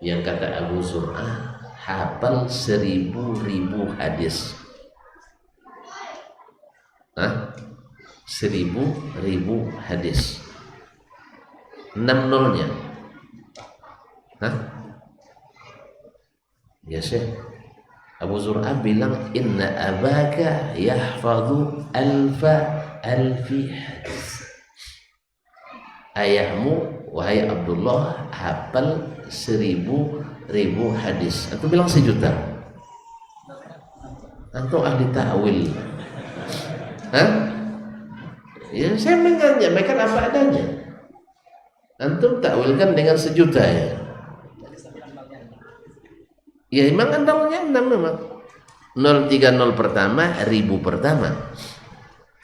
yang kata Abu Zur'ah hafal 1000 hadis. 1000 hadis. 6 nolnya. Ya Syekh, Abu Zur'ah bilang inna abaka yahfadhu alfi hadis. Ayahmu wahai Abdullah hafal 1000 hadis. Antum bilang 1.000.000. Antum ahli ta'wil. Ya saya menyampaikan apa adanya. Antum takwilkan dengan 1.000.000 ya. Ya memang nolnya 6 memang. 030 pertama, 1000 pertama.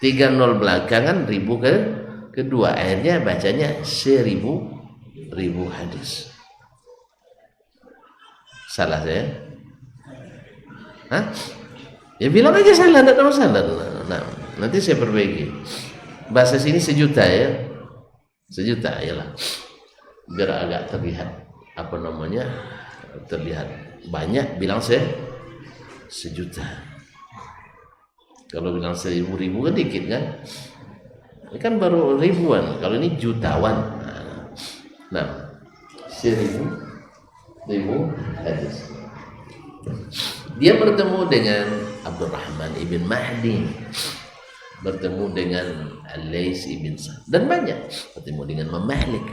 30 belakangan, 1000 kedua. Akhirnya bacanya 1000 hadis. Salah saya? Ya bilang aja salah, tidak ada masalah. Nah, nanti saya perbaiki. Bahasa sini 1.000.000 ya. 1.000.000 ya lah. Biar agak terlihat terlihat banyak, bilang sejuta. Kalau bilang 1000 kan dikit kan? Ini kan baru ribuan, kalau ini jutawan. Nah, 1000 hadis. Dia bertemu dengan Abdurrahman ibn Mahdi, bertemu dengan Al-Lais ibn Sa'd, dan banyak bertemu dengan Imam Malik.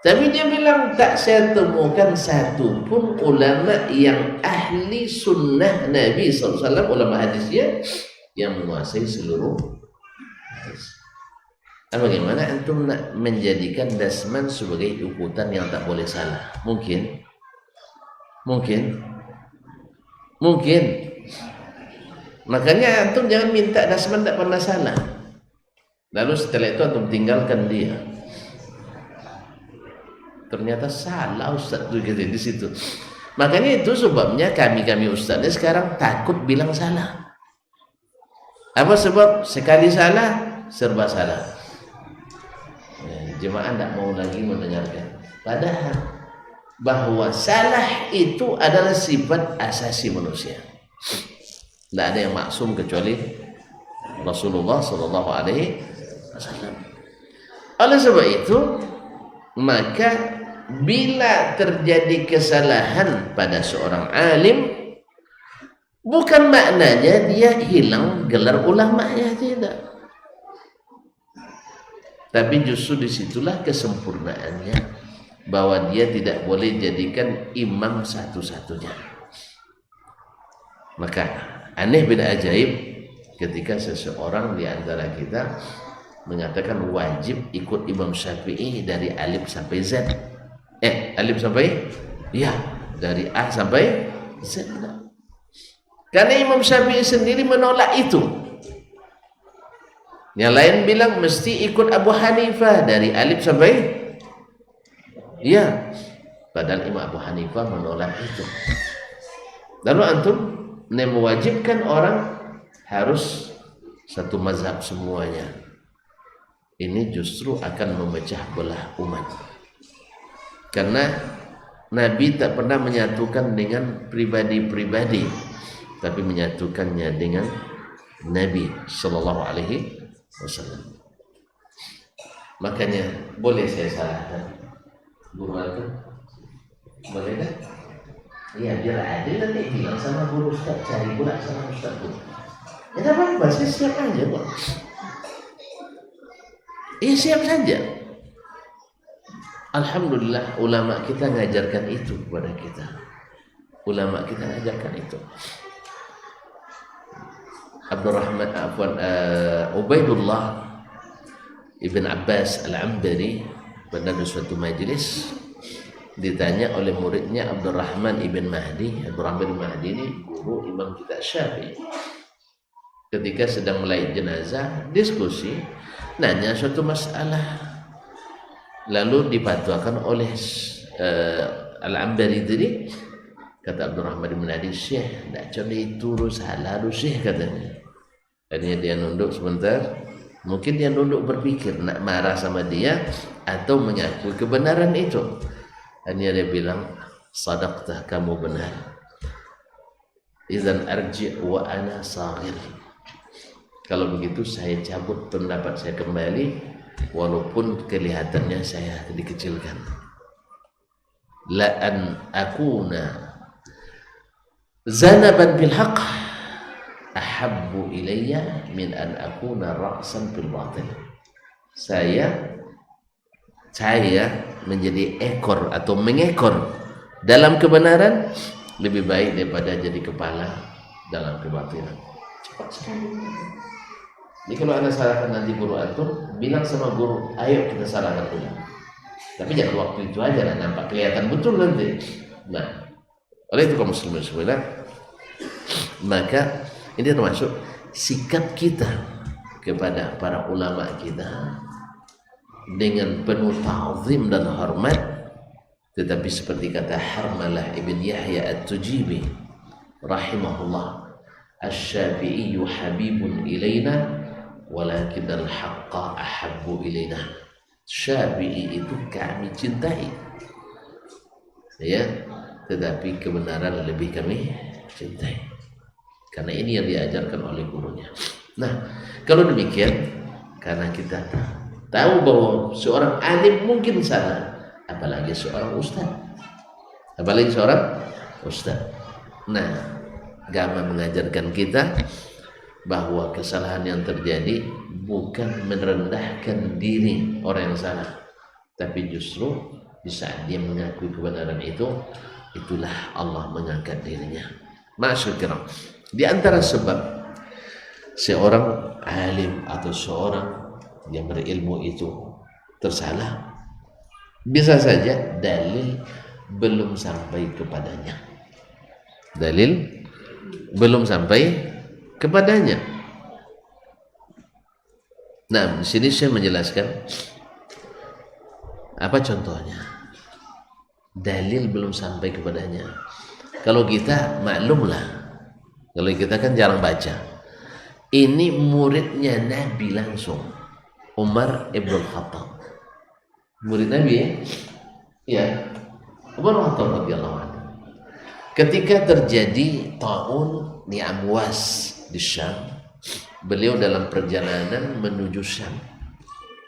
Tapi dia bilang tak saya temukan satu pun ulama yang ahli sunnah Nabi SAW, ulama hadisnya yang menguasai seluruh hadis. Bagaimana antum nak menjadikan Dasman sebagai ukutan yang tak boleh salah? Mungkin. Makanya antum jangan minta Dasman tak pernah salah. Lalu setelah itu antum tinggalkan dia. Ternyata salah Ustaz tuh gitu di situ. Makanya itu sebabnya kami ustaznya sekarang takut bilang salah. Apa sebab? Sekali salah serba salah. Jemaah tidak mau lagi mendengarkan. Padahal bahwa salah itu adalah sifat asasi manusia. Tidak ada yang maksum kecuali Rasulullah Sallallahu Alaihi Wasallam. Oleh sebab itu, maka bila terjadi kesalahan pada seorang alim, bukan maknanya dia hilang gelar ulamanya, tidak. Tapi justru disitulah kesempurnaannya, bahwa dia tidak boleh jadikan imam satu-satunya. Maka aneh bin ajaib ketika seseorang di antara kita mengatakan wajib ikut Imam Syafi'i dari alif sampai Z. Alif sampai dari A sampai Z. Karena Imam Syafi'i sendiri menolak itu. Yang lain bilang mesti ikut Abu Hanifah dari alif sampai padahal Imam Abu Hanifah menolak itu. Lalu antum mewajibkan orang harus satu mazhab semuanya. Ini justru akan memecah belah umat. Karena Nabi tak pernah menyatukan dengan pribadi-pribadi, tapi menyatukannya dengan Nabi Sallallahu Alaihi Wasallam. Makanya boleh saya salahkan guru antum? Boleh kan? Iya, biar adil nanti bilang sama guru Ustaz, cari pula sama Ustaz itu. Ya tak apa-apa, saya siap aja kok. Iya siap saja. Alhamdulillah ulama kita ngajarkan itu kepada kita. Ulama kita ngajarkan itu. Ubaidullah Ibn Abbas Al-Ambari pada suatu majlis ditanya oleh muridnya Abdurrahman Ibn Mahdi. Abdurrahman Ibn Mahdi ini guru Imam kita Syafi'i. Ketika sedang melayat jenazah, diskusi, nanya suatu masalah, lalu dipatuakan oleh Al-Ambari tadi. Kata Abdurrahman Ibn Mahdi, Syekh, tidak coba itu salah Syekh, katanya. Akhirnya dia nunduk sebentar. Mungkin dia nunduk berpikir nak marah sama dia atau mengakui kebenaran itu. Akhirnya dia bilang, sadaqtah, kamu benar. Idzan arji' wa ana saghir. Kalau begitu saya cabut pendapat saya kembali, walaupun kelihatannya saya dikecilkan. La an akuna zanaban bil haqq ahabbu ilayya min an akuna ra'san bil batil. Saya menjadi ekor atau mengekor dalam kebenaran lebih baik daripada jadi kepala dalam kebatilan. Cepat sekali. Jadi kalau anda salahkan nanti guru antum, bilang sama guru, ayo kita salahkan dulu. Tapi jangan waktu itu aja, nampak kelihatan betul nanti. Nah, oleh itu kaum muslimin sekalian, maka ini termasuk sikap kita kepada para ulama kita dengan penuh ta'zim dan hormat. Tetapi seperti kata Harmalah ibn Yahya At-Tujibi rahimahullah, Asy-Syafi'iyyu habibun ilaina walakin al-haqqa ahabbu ilaina. Syafi'i itu kami cintai, ya, tetapi kebenaran lebih kami cintai. Karena ini yang diajarkan oleh gurunya. Nah, kalau demikian, karena kita tahu bahwa seorang alim mungkin salah, apalagi seorang ustaz. Nah, agama mengajarkan kita bahwa kesalahan yang terjadi bukan merendahkan diri orang yang salah, tapi justru di saat dia mengakui kebenaran itu, itulah Allah mengangkat dirinya. Maksudnya, di antara sebab seorang alim atau seorang yang berilmu itu tersalah, bisa saja dalil belum sampai kepadanya. Nah, di sini saya menjelaskan apa contohnya. Dalil belum sampai kepadanya. Kalau kita maklumlah, kalau kita kan jarang baca. Ini muridnya Nabi langsung, Umar ibn Khattab. Murid Nabi ya? Ya, Umar ibn Khattab radhiyallahu anhu. Ketika terjadi ta'un di Amwas di Syam, beliau dalam perjalanan menuju Syam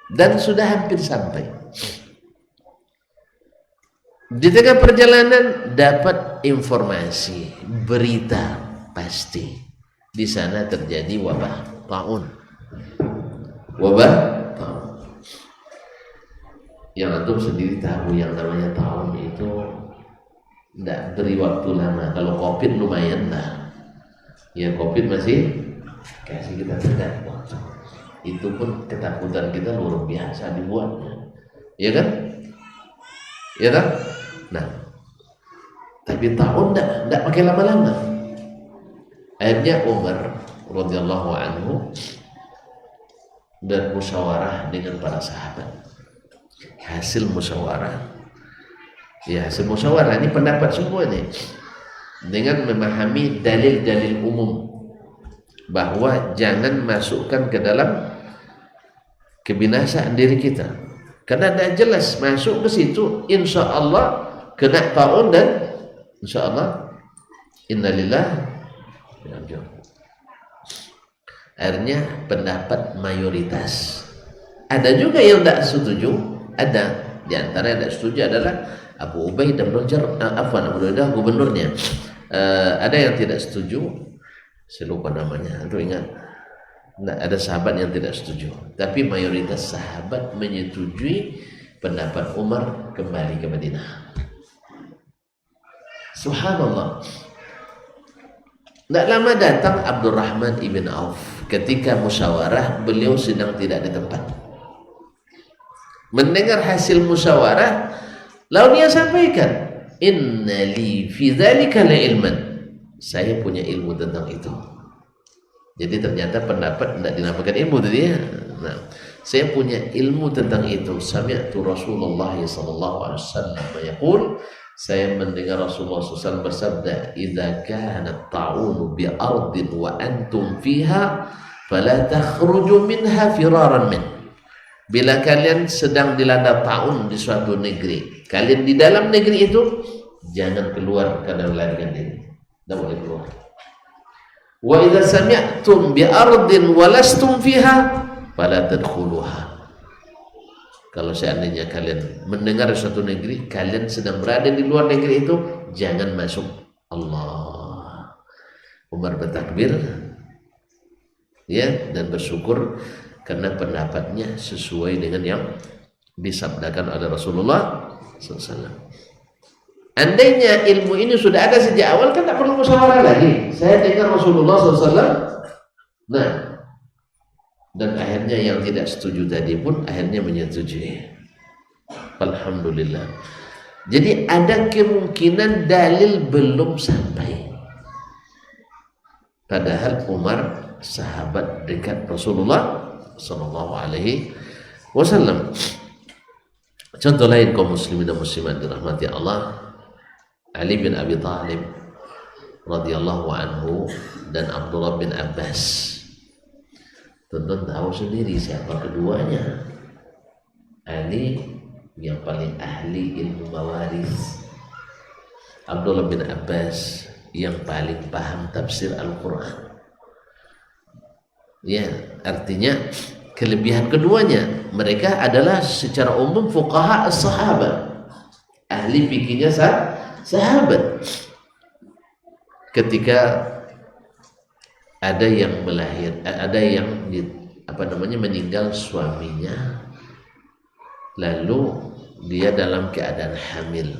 dan sudah hampir sampai. Di tengah perjalanan dapat informasi, berita pasti di sana terjadi wabah ta'un. Yang antum sendiri tahu yang namanya ta'un itu tidak beri waktu lama. Kalau COVID lumayan lah. Ya, COVID masih kasih kita tegak. Itu pun ketakutan kita luar biasa dibuatnya. Ya kan? Nah, tapi tahun tidak pakai lama-lama. Akhirnya Umar radhiyallahu anhu bermusyawarah dengan para sahabat. Hasil musyawarah ini pendapat semua nih, dengan memahami dalil-dalil umum bahwa jangan masukkan ke dalam kebinasaan diri kita, karena tidak jelas masuk ke situ insya Allah kena ta'un dan insya Allah innalillahi wa inna ilaihi raji'un. Akhirnya pendapat mayoritas, ada juga yang tidak setuju. Ada di antara yang tidak setuju adalah Abu Ubaidah bin Jarrah, gubernurnya. Ada yang tidak setuju, saya lupa namanya, itu ingat. Nah, ada sahabat yang tidak setuju, tapi mayoritas sahabat menyetujui pendapat Umar kembali ke Madinah. Subhanallah. Tidak lama datang Abdurrahman ibn Auf. Ketika musyawarah, beliau sedang tidak di tempat. Mendengar hasil musyawarah, lalu dia sampaikan, inna li fi dzalika la ilman. Saya punya ilmu tentang itu. Jadi ternyata pendapat tidak dinamakan ilmu tadi ya. Nah, saya punya ilmu tentang itu. Sami'tu Rasulullah sallallahu alaihi wasallam yaqul, saya mendengar Rasulullah SAW bersabda, idza kanat ta'unu bi ardin wa antum fiha fala takhruju minha firaran min. Bila kalian sedang dilanda ta'un di suatu negeri, kalian di dalam negeri itu jangan keluar karena melarikan diri. Tidak boleh keluar. Wa idza sami'tum bi ardin wa lastum fiha fala tadkhuluha. Kalau seandainya kalian mendengar suatu negeri, kalian sedang berada di luar negeri itu, jangan masuk. Allah. Umar bertakbir, ya, dan bersyukur karena pendapatnya sesuai dengan yang disabdakan oleh Rasulullah SAW. Andainya ilmu ini sudah ada sejak awal, kan tak perlu musyawarah lagi. Saya dengar Rasulullah SAW. Nah, dan akhirnya yang tidak setuju tadi pun akhirnya menyetujui. Alhamdulillah. Jadi ada kemungkinan dalil belum sampai. Padahal Umar sahabat dekat Rasulullah sallallahu alaihi wasallam. Contoh lain kaum muslimin dan muslimat dirahmati Allah, Ali bin Abi Thalib radhiyallahu anhu dan Abdullah bin Abbas. Tentu tahu sendiri siapa keduanya. Ali yang paling ahli ilmu mawaris, Abdullah bin Abbas yang paling paham tafsir Al-Quran. Ya, artinya kelebihan keduanya, mereka adalah secara umum fuqaha as-sahabat, ahli fikihnya sahabat. Ketika ada yang meninggal suaminya, lalu dia dalam keadaan hamil,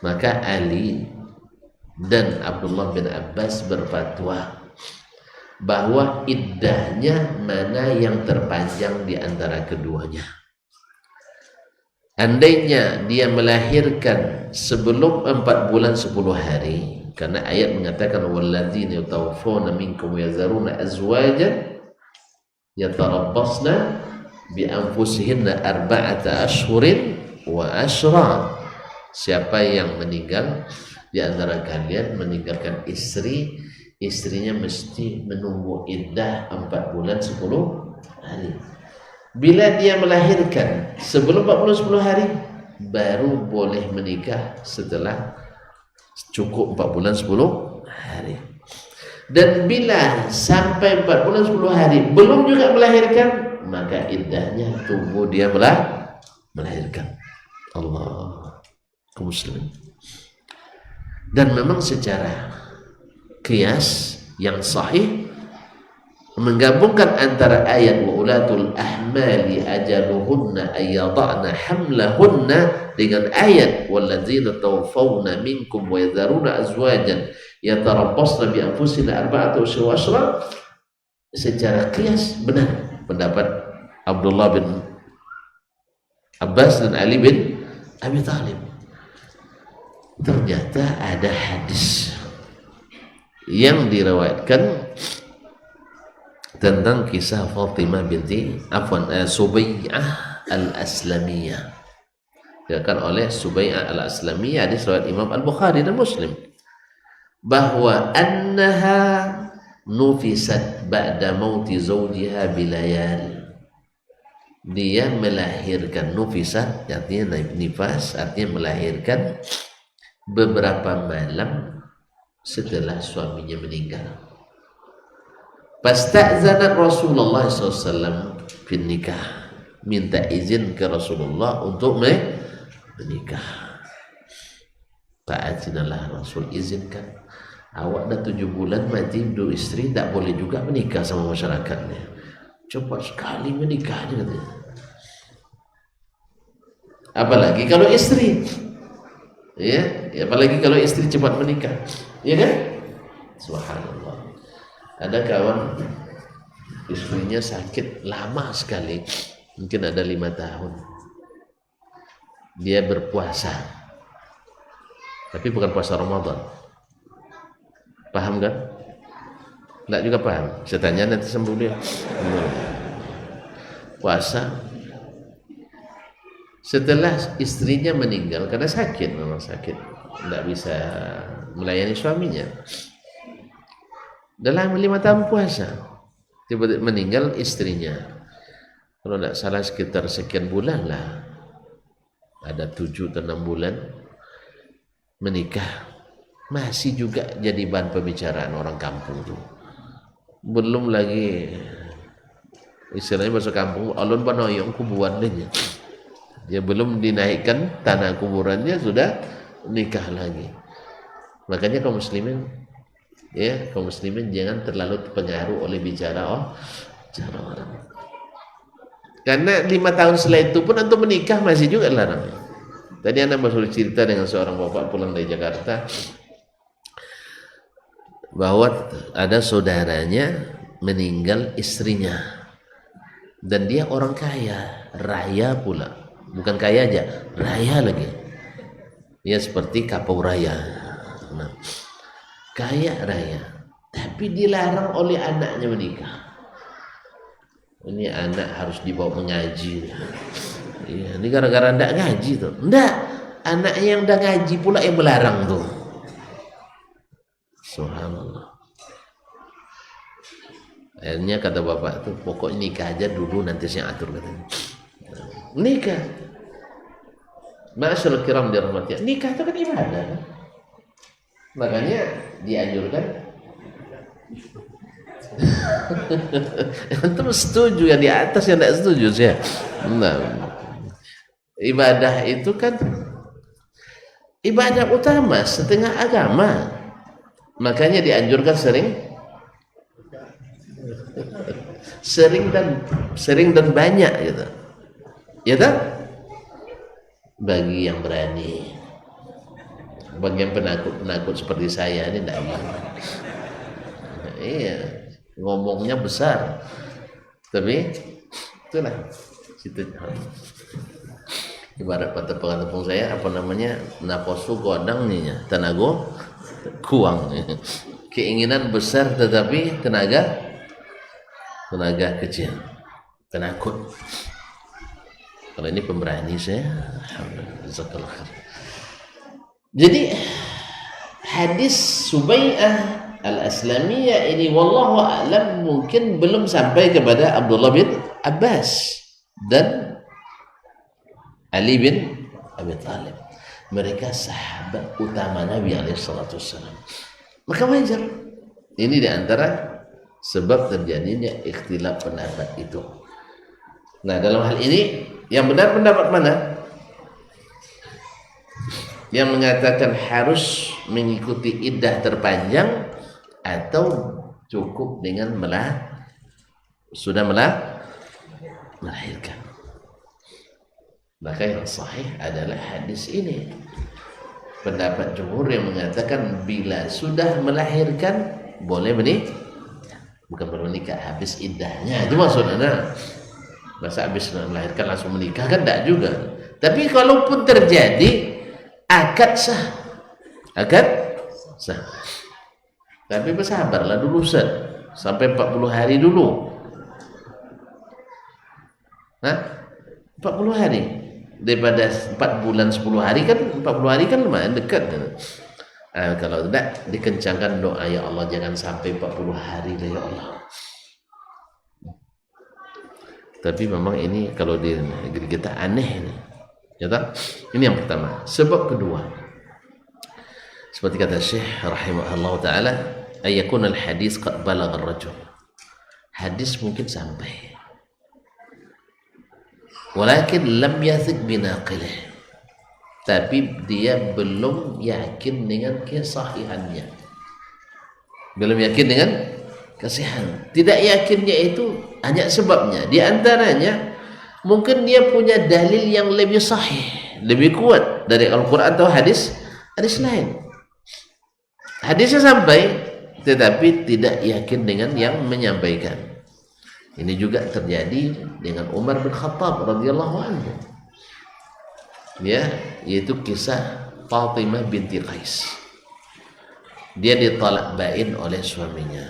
maka Ali dan Abdullah bin Abbas berfatwa bahwa iddahnya mana yang terpanjang di antara keduanya. Andainya dia melahirkan sebelum 4 bulan 10 hari, karena ayat mengatakan walladzina yatawaffawna minkum yazaruna azwajan yatarabbasna bi anfusihinna arba'ata ashhurin wa ashra. Siapa yang meninggal di antara kalian meninggalkan istri, istrinya mesti menunggu iddah 4 bulan 10 hari. Bila dia melahirkan sebelum 4 bulan 10 hari, baru boleh menikah setelah cukup 4 bulan 10 hari. Dan bila sampai 4 bulan 10 hari belum juga melahirkan, maka iddahnya tunggu dia melahirkan. Allah kaum muslimin. Dan memang secara qiyas yang sahih menggabungkan antara ayat wa ulatul ahmali ajaluhunna ayyada'na hamlahunna dengan ayat walladzina tawaffawna minkum wa yadharuna azwajan yatarabbasna bi anfusina arba'ata wa ashra. Secara qiyas benar pendapat Abdullah bin Abbas dan Ali bin Abi Thalib. Ternyata ada hadis yang diriwayatkan tentang kisah Fatimah binti Subai'ah al-Aslamiyah, dikatakan oleh Subai'ah al-Aslamiyah, hadis riwayat Imam Al-Bukhari dan Muslim, bahwa annaha nufisat ba'da mauti zawjiha bilayal. Dia melahirkan, nufisat artinya nifas, artinya melahirkan beberapa malam setelah suaminya meninggal. Pasta'zanat Rasulullah SAW fin nikah, minta izin ke Rasulullah untuk menikah. Ta'azinalah Rasul, izinkan. Awak dah 7 bulan mati dua istri, tak boleh juga menikah sama masyarakatnya. Cepat sekali menikahnya katanya. Apalagi kalau istri, ya, apalagi kalau istri cepat menikah, ya kan? Subhanallah. Ada kawan istrinya sakit lama sekali, mungkin ada 5 tahun. Dia berpuasa, tapi bukan puasa Ramadan. Paham kan? Enggak juga paham. Saya tanya nanti sembuh dia. Puasa setelah istrinya meninggal karena sakit, memang sakit, tidak bisa melayani suaminya. Dalam 5 tahun puasa, tiba-tiba meninggal istrinya. Kalau tidak salah sekitar sekian bulan lah, ada 7 atau 6 bulan menikah. Masih juga jadi bahan pembicaraan orang kampung tuh. Belum lagi istilahnya bahasa kampung, alun panoyong kuburan dia. Dia belum dinaikkan tanah kuburannya sudah nikah lagi. Makanya kaum muslimin, ya, kaum muslimin jangan terlalu terpengaruh oleh bicara orang. Karena 5 tahun setelah itu pun untuk menikah masih juga larang. Tadi anak baru cerita dengan seorang bapak pulang dari Jakarta, bahwa ada saudaranya meninggal istrinya, dan dia orang kaya raya pula, bukan kaya aja, raya lagi, ya seperti Kapau Raya. Nah, kaya raya, tapi dilarang oleh anaknya menikah. Ini anak harus dibawa mengaji. Ya, ini gara-gara ndak ngaji tuh. Ndak, anaknya yang udah ngaji pula yang melarang tuh. Subhanallah. Akhirnya kata bapak tuh, pokoknya nikah aja dulu, nanti saya atur katanya. Nikah. Ma'asyiral kiram dirahmati. Nikah itu kan ibadah. Makanya dianjurkan. Antum setuju, yang di atas yang tidak setuju saya. Nah, ibadah itu kan ibadah utama setengah agama. Makanya dianjurkan sering dan banyak gitu. Ya tak? Bagi yang berani, bagi yang penakut seperti saya ini tidak aman. Iya, ngomongnya besar, tapi itulah situ. Ibarat kata pengatepung saya, apa namanya, naposu kodang nih, tenaga kuang. Keinginan besar tetapi tenaga kecil, penakut. Kalau ini pemberani saya, alhamdulillah. Jadi hadis Subai'ah al-Aslamiyah ini wallahu a'lam mungkin belum sampai kepada Abdullah bin Abbas dan Ali bin Abi Thalib. Mereka sahabat utama Nabi SAW. Maka wajar. Ini diantara sebab terjadinya ikhtilaf pendapat itu. Nah, dalam hal ini yang benar pendapat mana? Yang mengatakan harus mengikuti iddah terpanjang atau cukup dengan melahirkan. Maka yang sahih adalah hadis ini. Pendapat jumhur yang mengatakan bila sudah melahirkan boleh bukan menikah, habis iddahnya. Itu maksudnya. Masa habis melahirkan langsung menikah kan tidak juga. Tapi kalaupun terjadi akad sah. Tapi bersabarlah dulu sampai 40 hari dulu. 40 hari daripada 4 bulan 10 hari kan 40 hari kan lumayan dekat. Kalau tidak dikencangkan doa, ya Allah jangan sampai 40 hari ya Allah. Tapi memang ini kalau di negeri kita aneh ini. Ya tak? Ini yang pertama. Sebab kedua, seperti kata Syekh rahimahullah taala, ayakun al-hadis qad balagha ar-rajul. Hadis mungkin sampai. Walakin lam yathik binaqilih. Tapi dia belum yakin dengan kesahihannya. Belum yakin dengan kasihan. Tidak yakinnya itu hanya sebabnya. Di antaranya mungkin dia punya dalil yang lebih sahih, lebih kuat dari Al-Quran atau hadis lain. Hadisnya sampai, tetapi tidak yakin dengan yang menyampaikan. Ini juga terjadi dengan Umar bin Khattab radhiyallahu anhu. Ya, yaitu kisah Fatimah binti Qais. Dia ditolak bain oleh suaminya.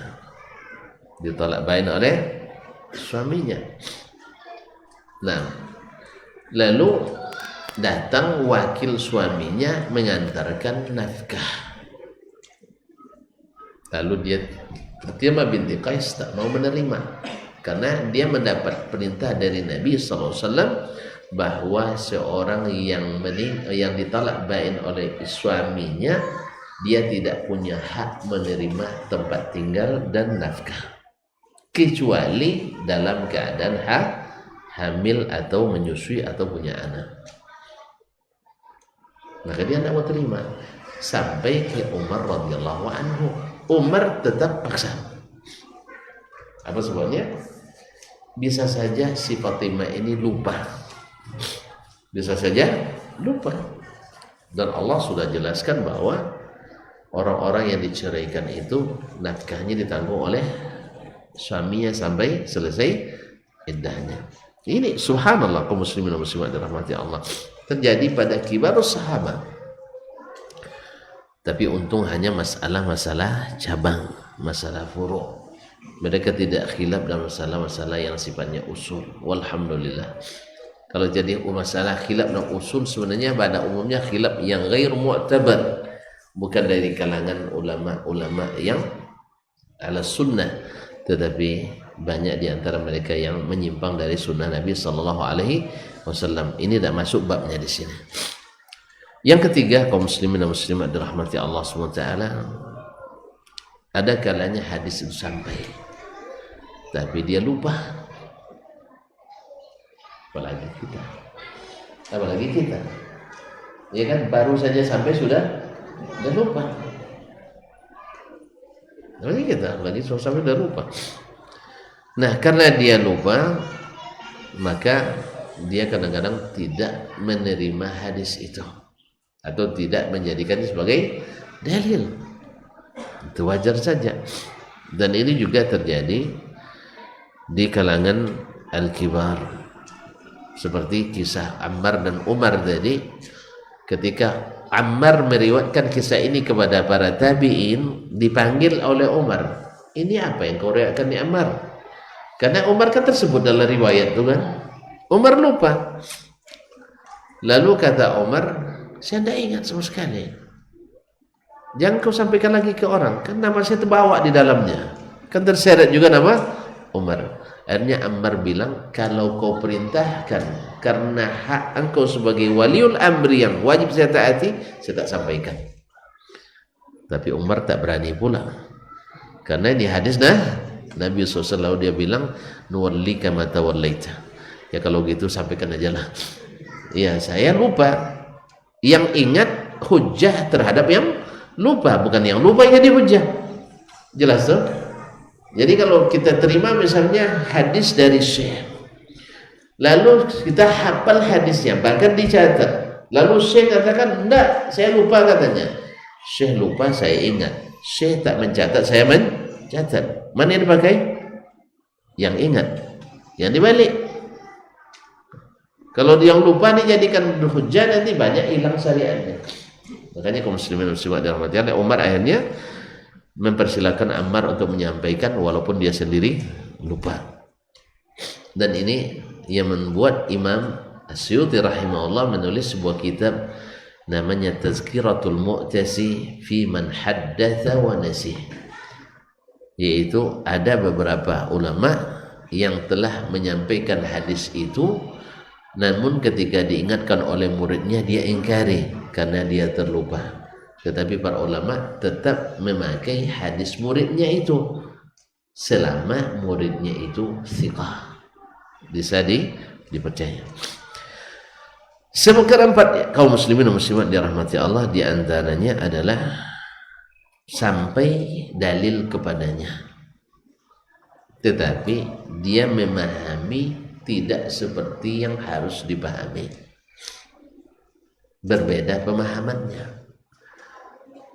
Nah, lalu datang wakil suaminya mengantarkan nafkah. Lalu dia Fatimah binti Qais tak mau menerima karena dia mendapat perintah dari Nabi SAW bahwa seorang yang ditolak bain oleh suaminya, dia tidak punya hak menerima tempat tinggal dan nafkah kecuali dalam keadaan hamil atau menyusui atau punya anak. Maka dia tidak mau terima sampai ke Umar radhiyallahu anhu. Umar tetap paksa. Apa sebabnya? Bisa saja si Fatimah ini lupa. Dan Allah sudah jelaskan bahwa orang-orang yang diceraikan itu nafkahnya ditanggung oleh suaminya sampai selesai iddahnya. Ini subhanallah kaum muslimin dan muslimat dirahmati Allah. Terjadi pada kibarus sahabat. Tapi untung hanya masalah cabang, masalah furu'. Mereka tidak khilaf dalam masalah-masalah yang sifatnya usul. Walhamdulillah. Kalau jadi masalah khilaf dan usul sebenarnya pada umumnya khilaf yang ghair mu'tabar, bukan dari kalangan ulama-ulama yang ala sunnah, tetapi banyak di antara mereka yang menyimpang dari sunnah Nabi sallallahu alaihi wasallam. Ini tidak masuk babnya di sini. Yang ketiga, kaum muslimin dan muslimat dirahmati Allah SWT, ada kalanya hadis itu sampai tapi dia lupa. Apalagi kita, ya kan, baru saja sampai sudah lupa. Apalagi sampai sudah lupa. Nah, karena dia lupa, maka dia kadang-kadang tidak menerima hadis itu atau tidak menjadikannya sebagai dalil. Itu wajar saja. Dan ini juga terjadi di kalangan al-kibar, seperti kisah Ammar dan Umar tadi. Ketika Ammar meriwayatkan kisah ini kepada para tabi'in, dipanggil oleh Umar, ini apa yang kau riwayatkan di Ammar? Karena Umar kan tersebut dalam riwayat itu kan. Umar lupa. Lalu kata Umar, saya tidak ingat sama sekali. Jangan kau sampaikan lagi ke orang, kan nama saya terbawa di dalamnya, kan terseret juga nama Umar. Akhirnya Ammar bilang, kalau kau perintahkan karena hak engkau sebagai waliul amri yang wajib saya taati, saya tak sampaikan. Tapi Umar tak berani pula, karena di hadis Nabi SAW dia bilang, nuwallika ma tawallaita. Ya kalau gitu sampaikan aja lah. Ya saya lupa. Yang ingat hujjah terhadap yang lupa, bukan yang lupa yang jadi hujjah. Jelas tuh? Jadi kalau kita terima misalnya hadis dari syekh, lalu kita hafal hadisnya, bahkan dicatat, lalu syekh katakan, enggak, saya lupa katanya. Syekh lupa, saya ingat. Syekh tak mencatat, saya mencatat. Mana yang dipakai? Yang ingat, yang dibalik. Kalau yang lupa dijadikan hujjah, nanti banyak hilang syariatnya. Makanya kaum muslimin muslimat dirahmati Allah, Umar akhirnya mempersilakan Ammar untuk menyampaikan walaupun dia sendiri lupa. Dan ini yang membuat Imam Asyuti rahimahullah menulis sebuah kitab namanya Tazkiratul Mu'tasi fi man haddatha wa nasih, yaitu ada beberapa ulama yang telah menyampaikan hadis itu, namun ketika diingatkan oleh muridnya dia ingkari karena dia terlupa. Tetapi para ulama tetap memakai hadis muridnya itu selama muridnya itu thiqah, bisa dipercaya. Sebab keempat, kaum muslimin dan muslimat dirahmati Allah, di antaranya adalah sampai dalil kepadanya, tetapi dia memahami tidak seperti yang harus dipahami, berbeda pemahamannya.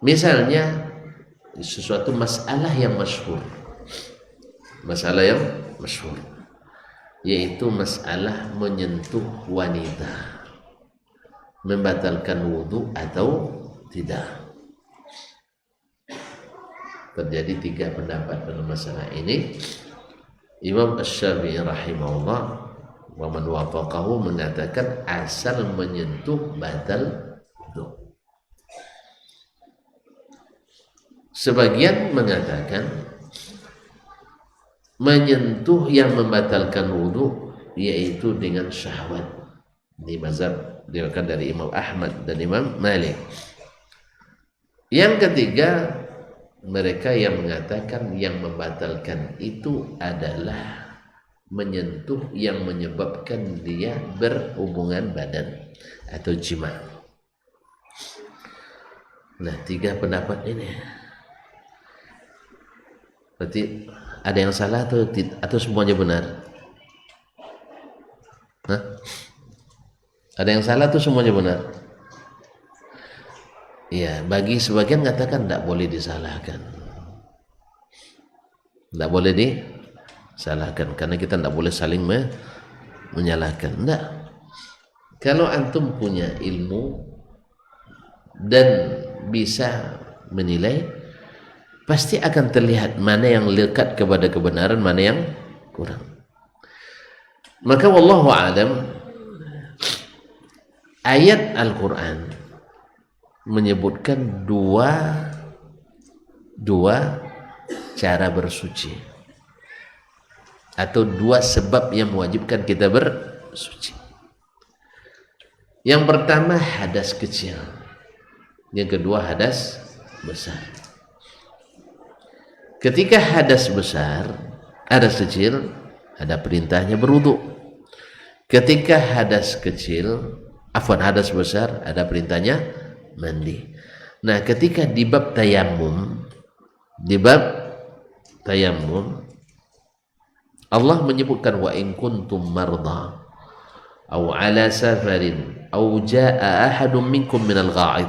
Misalnya sesuatu masalah yang masyhur, yaitu masalah menyentuh wanita membatalkan wudu atau tidak. Terjadi 3 pendapat dalam masalah ini. Imam Asy-Syafi'i rahimahullah wa man wafaqahu mengatakan asal menyentuh batal wudu. Sebagian mengatakan menyentuh yang membatalkan wudu yaitu dengan syahwat. Ini mazhab diriwayatkan dari Imam Ahmad dan Imam Malik. Yang ketiga, mereka yang mengatakan yang membatalkan itu adalah menyentuh yang menyebabkan dia berhubungan badan atau jima. Nah, 3 pendapat ini, berarti ada yang salah atau semuanya benar? Hah? Ada yang salah atau semuanya benar? Ya, bagi sebagian katakan tidak boleh disalahkan. Tidak boleh disalahkan karena kita tidak boleh saling menyalahkan. Tidak. Kalau antum punya ilmu dan bisa menilai, pasti akan terlihat mana yang dekat kepada kebenaran, mana yang kurang. Maka wallahu a'lam, ayat Al-Quran menyebutkan dua cara bersuci atau 2 sebab yang mewajibkan kita bersuci. Yang pertama, hadas kecil. Yang kedua hadas besar. Ketika hadas besar, hadas kecil, ada perintahnya berwudu. Ketika hadas kecil, hadas besar, ada perintahnya mandi. Nah, ketika di bab tayamum, Allah menyebutkan wa in kuntum marda aw ala safarin aw jaa ahadun minkum minal gha'id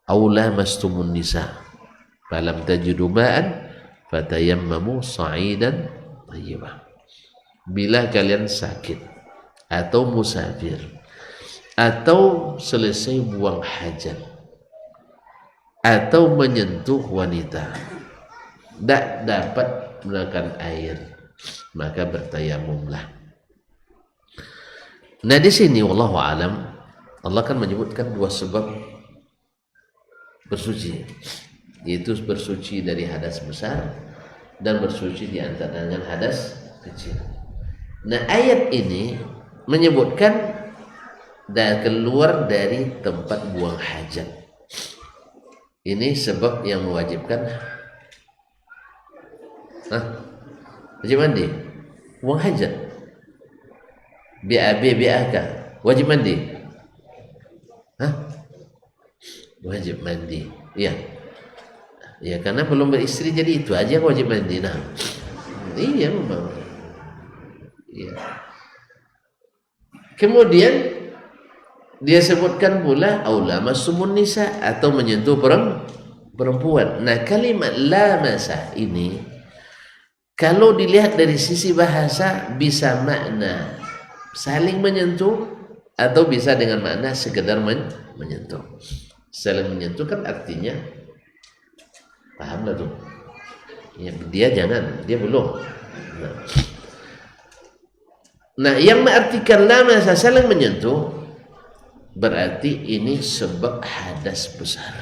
aw lamastumun nisa falam tajidu ma'an fatayammamu sa'idan thayyibah. Bila kalian sakit atau musafir atau selesai buang hajat atau menyentuh wanita tidak dapat menggunakan air, maka bertayamumlah. Nah, di sini wallahu alam Allah kan menyebutkan dua sebab bersuci, yaitu bersuci dari hadas besar dan bersuci di antara dengan hadas kecil. Nah, ayat ini menyebutkan dan keluar dari tempat buang hajat. Ini sebab yang mewajibkan wajib mandi, buang hajat, BAB BAK, wajib mandi, wajib mandi, ya, karena belum beristri jadi itu aja wajib mandi. Nah, iya memang, ya. Kemudian dia sebutkan pula aula masumun nisa, atau menyentuh perempuan. Nah, kalimat lamasa ini kalau dilihat dari sisi bahasa bisa makna saling menyentuh atau bisa dengan makna sekedar menyentuh. Saling menyentuh kan artinya paham lah tuh. Ya, dia jangan, dia belum. Nah, yang mengartikan lamasa saling menyentuh berarti ini sebab hadas besar.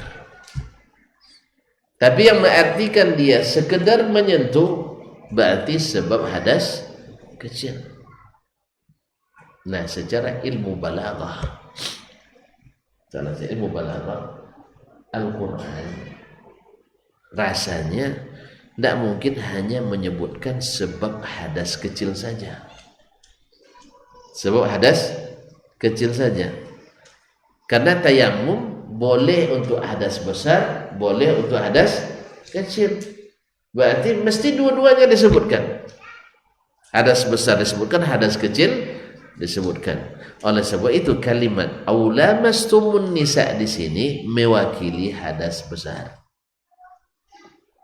Tapi yang mengartikan dia sekedar menyentuh berarti sebab hadas kecil. Nah, secara ilmu balaghah, Al-Quran rasanya tidak mungkin hanya menyebutkan sebab hadas kecil saja. Sebab hadas kecil saja. Karena tayamum boleh untuk hadas besar, boleh untuk hadas kecil. Berarti mesti dua-duanya disebutkan. Hadas besar disebutkan, hadas kecil disebutkan. Oleh sebab itu kalimat aula mastumun nisa di sini mewakili hadas besar.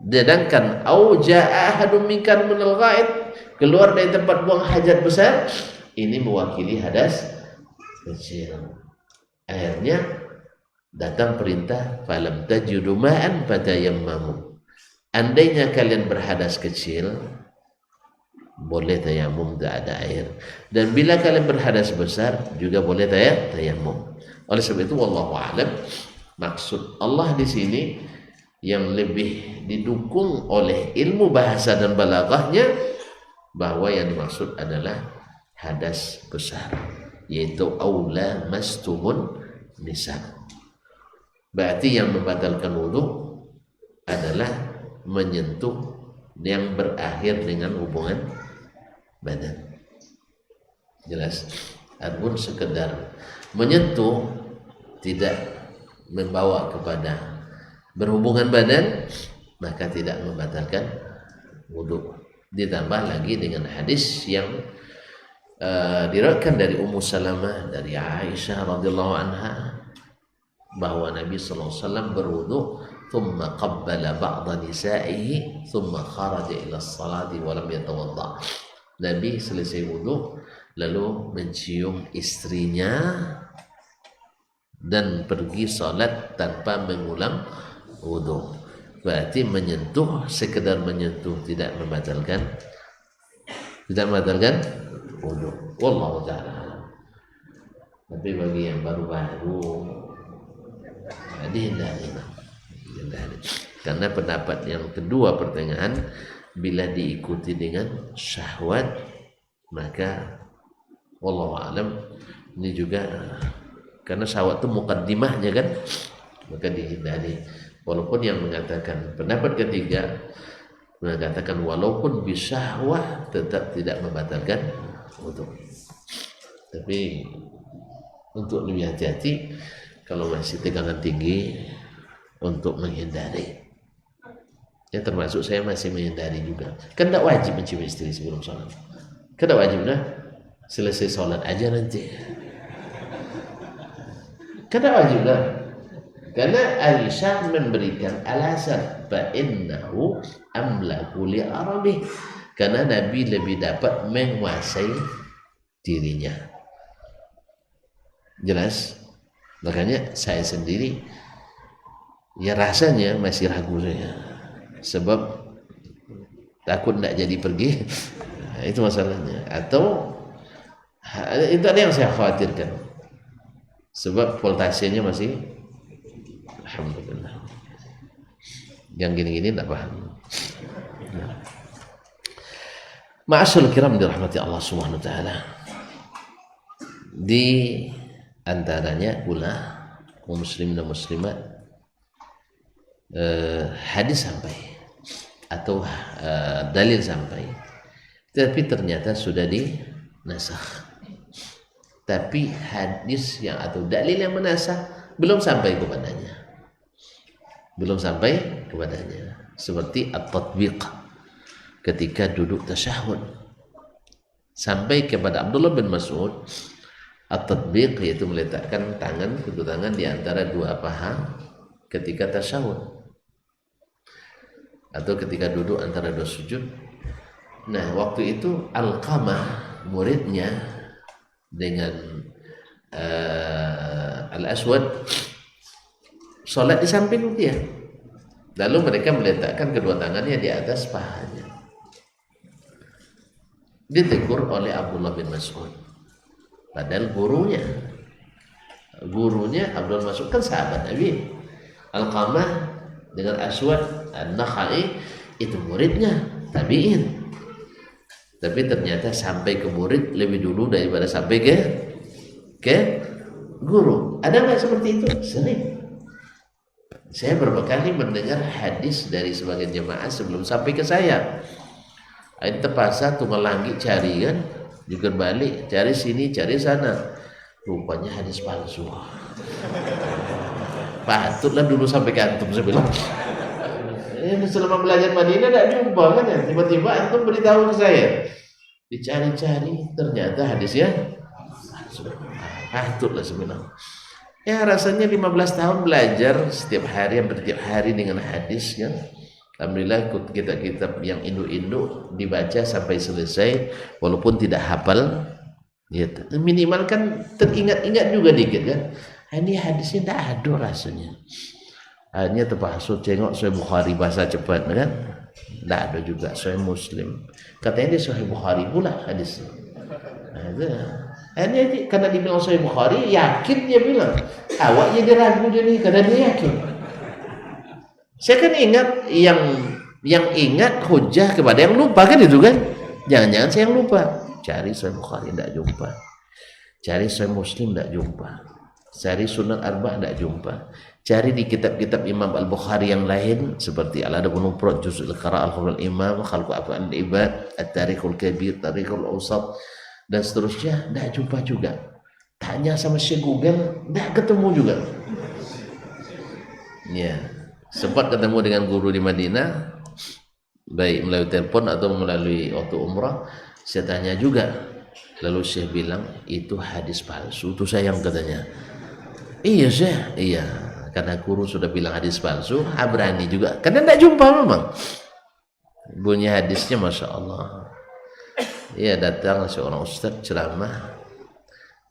Sedangkan au jaa ahadum minkum minal ghaid, keluar dari tempat buang hajat besar, ini mewakili hadas kecil. Akhirnya datang perintah falam tajidu ma'an fatayammamu. Andainya kalian berhadas kecil, boleh tayamum, tidak ada air. Dan bila kalian berhadas besar, juga boleh tayamum. Oleh sebab itu, wallahu a'lam, maksud Allah di sini yang lebih didukung oleh ilmu bahasa dan balaghahnya, bahwa yang dimaksud adalah hadas besar, yaitu aula mastumun nisa. Berarti yang membatalkan wudu adalah menyentuh yang berakhir dengan hubungan badan. Jelas. Adapun sekedar menyentuh tidak membawa kepada berhubungan badan, maka tidak membatalkan wudu. Ditambah lagi dengan hadis yang diriwayatkan dari Ummu Salamah dari Aisyah radhiyallahu anha bahwa Nabi sallallahu alaihi wasallam berwudu thumma qabbala ba'da nisa'ihi thumma kharaja ila as-salati wa lam yatawadda. Nabi selesai wudu lalu mencium istrinya dan pergi salat tanpa mengulang wudu. Berarti menyentuh, sekedar menyentuh tidak membatalkan wudu. Wallahu ta'ala. Tapi bagi yang baru-baru dihindari. Karena pendapat yang kedua pertengahan, bila diikuti dengan syahwat, maka wallahu alam, ini juga karena syahwat itu mukaddimahnya kan, maka dihindari. Walaupun yang mengatakan pendapat ketiga mengatakan walaupun bisyahwah tetap tidak membatalkan wudu. Tapi untuk lebih hati-hati kalau masih tegangan tinggi untuk menghindari. Ya termasuk saya masih menghindari juga. Kan tidak wajib mencium istri sebelum sholat. Kan tidak wajib dah. Selesai sholat aja nanti. Kan tidak wajib dah. Karena Aisyah memberikan alasan fa'innahu amlaku li arabih. Karena Nabi lebih dapat menguasai dirinya. Jelas? Makanya saya sendiri ya rasanya masih ragu saya. Sebab takut tidak jadi pergi. Itu masalahnya. Atau itu ada yang saya khawatirkan. Sebab voltasenya masih alhamdulillah. Yang gini-gini tidak paham. Ma'asyarul kiram dirahmati Allah Subhanahu wa taala. Di antaranya pula muslim dan muslimat hadis sampai atau dalil sampai, tapi ternyata sudah dinasakh. Tapi hadis yang atau dalil yang menasakh belum sampai kepadanya, seperti at-tatbiq ketika duduk tasyahud sampai kepada Abdullah bin Mas'ud. At-tatbiq yaitu meletakkan kedua tangan di antara dua paha ketika tasyahud atau ketika duduk antara dua sujud. Nah, waktu itu Alqamah muridnya dengan Al-Aswad sholat di samping dia. Lalu mereka meletakkan kedua tangannya di atas pahanya. Ditegur oleh Abdullah bin Mas'ud. Padahal gurunya Abdullah bin Mas'ud kan sahabat Nabi. Alqamah dengan Aswad An-Nakhai itu muridnya tabi'in. Tapi ternyata sampai ke murid lebih dulu daripada sampai ke guru. Ada nggak seperti itu? Sering. Saya berapa kali mendengar hadis dari sebagian jemaah sebelum sampai ke saya. Ini terpaksa tunggal langit cari kan, juga balik cari sini cari sana. Rupanya hadis palsu. Patutlah dulu sampai ke antum, saya bilang. Selama belajar Madinah tidak jumpa kan ya. Tiba-tiba antum beritahu ke saya. Dicari-cari ternyata hadisnya patutlah saya bilang. Ya rasanya 15 tahun belajar setiap hari dengan hadis kan. Alhamdulillah kitab-kitab yang induk-induk dibaca sampai selesai walaupun tidak hafal. Ya, minimal kan teringat-ingat juga dikit kan. Ini hadisnya tidak ada rasanya. Hanya terpaksa tengok Sahih Bukhari bahasa cepat kan. Tidak ada juga Sahih Muslim. Katanya dia Sahih Bukhari pula hadisnya. Hanya karena dibilang Sahih Bukhari yakin dia bilang. Awak jadi ragu jadi karena dia yakin. Saya kan ingat yang ingat hujah kepada yang lupa kan itu kan. Jangan-jangan saya yang lupa. Cari Sahih Bukhari tidak jumpa. Cari Sahih Muslim tidak jumpa. Cari Sunan Arba'ah tidak jumpa. Cari di kitab-kitab Imam Al-Bukhari yang lain seperti Al-Adabul Mufrad, Juz'ul Qira'ah, Al-Qur'an Imam, Khalqu Af'al Ibad, At-Tarikhul Kabir, Tarikhul Awsat dan seterusnya. Tidak jumpa juga. Tanya sama Syekh Google, tidak ketemu juga. Ya, sempat ketemu dengan guru di Madinah, baik melalui telepon atau melalui waktu umrah. Saya tanya juga, lalu Syekh bilang itu hadis palsu. Itu sayang katanya. Iya Syekh, iya. Karena guru sudah bilang hadis palsu, berani juga. Karena tidak jumpa memang. Bunyi hadisnya Masya Allah. Iya datang seorang ustaz ceramah.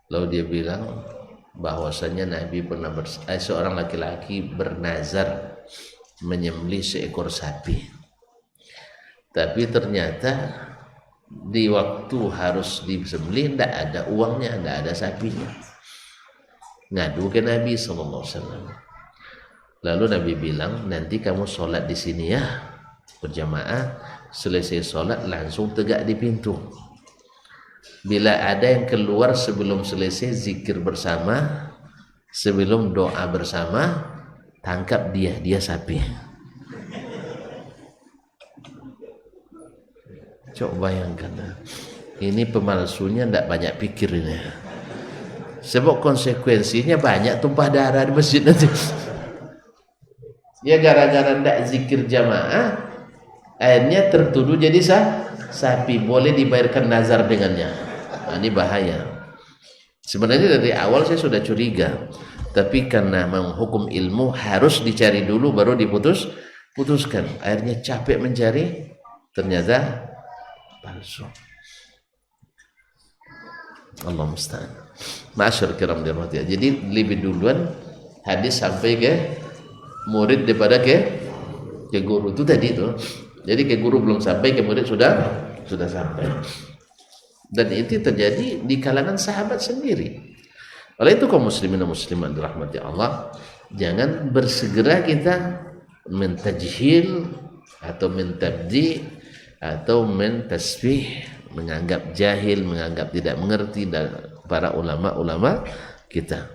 Lalu dia bilang bahwasanya Nabi pernah seorang laki-laki bernazar menyembelih seekor sapi. Tapi ternyata di waktu harus disembelih tidak ada uangnya, tidak ada sapinya. Ngadu ke Nabi SAW. Lalu Nabi bilang, nanti kamu sholat di sini ya berjamaah. Selesai sholat langsung tegak di pintu. Bila ada yang keluar sebelum selesai zikir bersama, sebelum doa bersama, tangkap dia sapi. Coba bayangkan, ini pemalsunya tidak banyak pikir ini. Sebab konsekuensinya banyak tumpah darah di masjid nanti. Ya gara-gara tidak zikir jamaah, akhirnya tertuduh jadi sapi, boleh dibayarkan nazar dengannya. Nah, ini bahaya. Sebenarnya dari awal saya sudah curiga, tapi karena menghukum ilmu harus dicari dulu baru putuskan. Akhirnya capek mencari, ternyata palsu. Allah musta'an. Ma'asyar kiram dirahmati. Jadi lebih duluan hadis sampai ke murid daripada ke guru itu tadi itu. Jadi ke guru belum sampai, ke murid sudah sampai. Dan itu terjadi di kalangan sahabat sendiri. Oleh itu kaum muslimin dan muslimat dirahmati Allah, jangan bersegera kita mentajhil atau mentabdi atau mentasbih, menganggap jahil, menganggap tidak mengerti dan para ulama-ulama kita.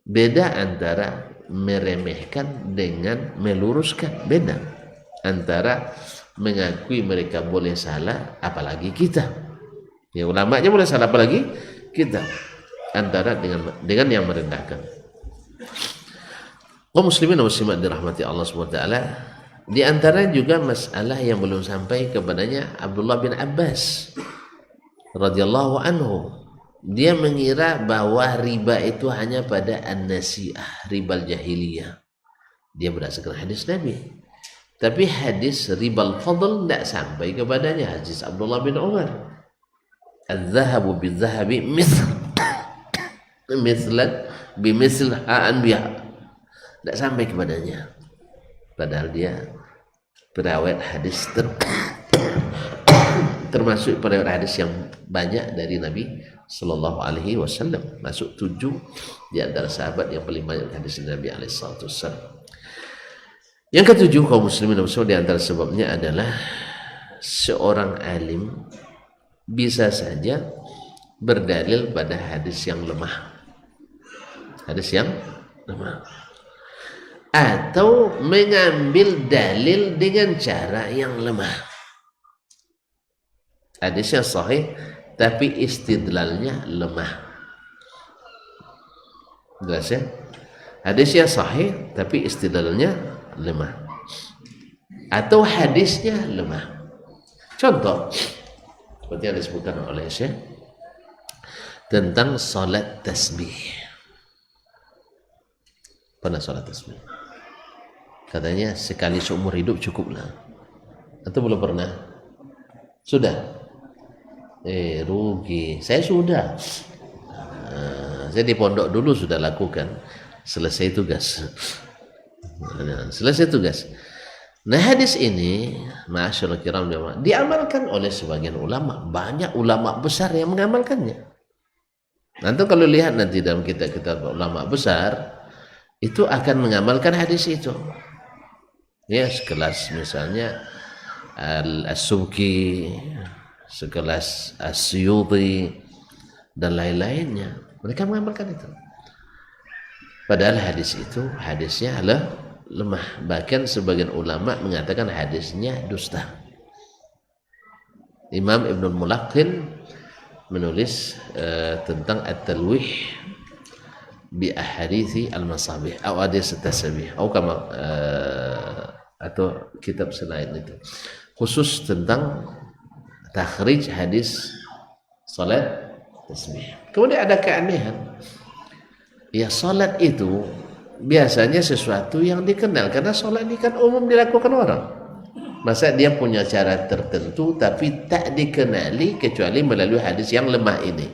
Beda antara meremehkan dengan meluruskan, beda antara mengakui mereka boleh salah apalagi kita. Ya ulama aja boleh salah apalagi kita, antara dengan yang merendahkan. Kaum muslimin dan muslimat dirahmati Allah SWT, di antara juga masalah yang belum sampai kepadanya Abdullah bin Abbas radhiyallahu anhu. Dia mengira bahwa riba itu hanya pada an-nasi'ah, ribal jahiliyah. Dia berdasarkan hadis Nabi. Tapi hadis ribal fadl tidak sampai kepadanya, hadis Abdullah bin Umar. Al-zahabu bil-zahabi mithlan bimithl anbiya. Tidak sampai kepadanya. Padahal dia perawat hadis termasuk perawat hadis yang banyak dari Nabi Sallallahu Alaihi Wasallam, masuk 7 di antara sahabat yang paling banyak hadis dari Nabi Alaihi Wasallam. Yang ketujuh kaum muslimin dan muslimat, di antara sebabnya adalah seorang alim bisa saja berdalil pada hadis yang lemah, atau mengambil dalil dengan cara yang lemah. Hadisnya sahih tapi istidlalnya lemah. Jelas ya? Hadisnya sahih tapi istidlalnya lemah, atau hadisnya lemah. Contoh seperti yang disebutkan oleh Syekh tentang salat tasbih. Pernah salat tasbih? Katanya sekali seumur hidup cukuplah. Atau belum pernah? Sudah? Rugi. Saya sudah. Saya di pondok dulu sudah lakukan. Selesai tugas. Nah hadis ini, ma'asyarul kiram, diamalkan oleh sebagian ulama. Banyak ulama besar yang mengamalkannya. Nanti kalau lihat nanti dalam kitab-kitab ulama besar, itu akan mengamalkan hadis itu. Ya, sekelas misalnya As-Subki, sekelas As-Suyuti dan lain-lainnya, mereka mengamalkan itu. Padahal hadis itu hadisnya lemah. Bahkan sebagian ulama mengatakan hadisnya dusta. Imam Ibnul Mulaqqin menulis tentang at-talwih bi ahadithi al-masabih atau hadis at-tasbih atau kitab selain itu khusus tentang takhrij hadis salat tasbih. Kemudian ada keanehan. Ya, salat itu biasanya sesuatu yang dikenal, karena salat ini kan umum dilakukan orang. Masa dia punya cara tertentu tapi tak dikenali kecuali melalui hadis yang lemah ini.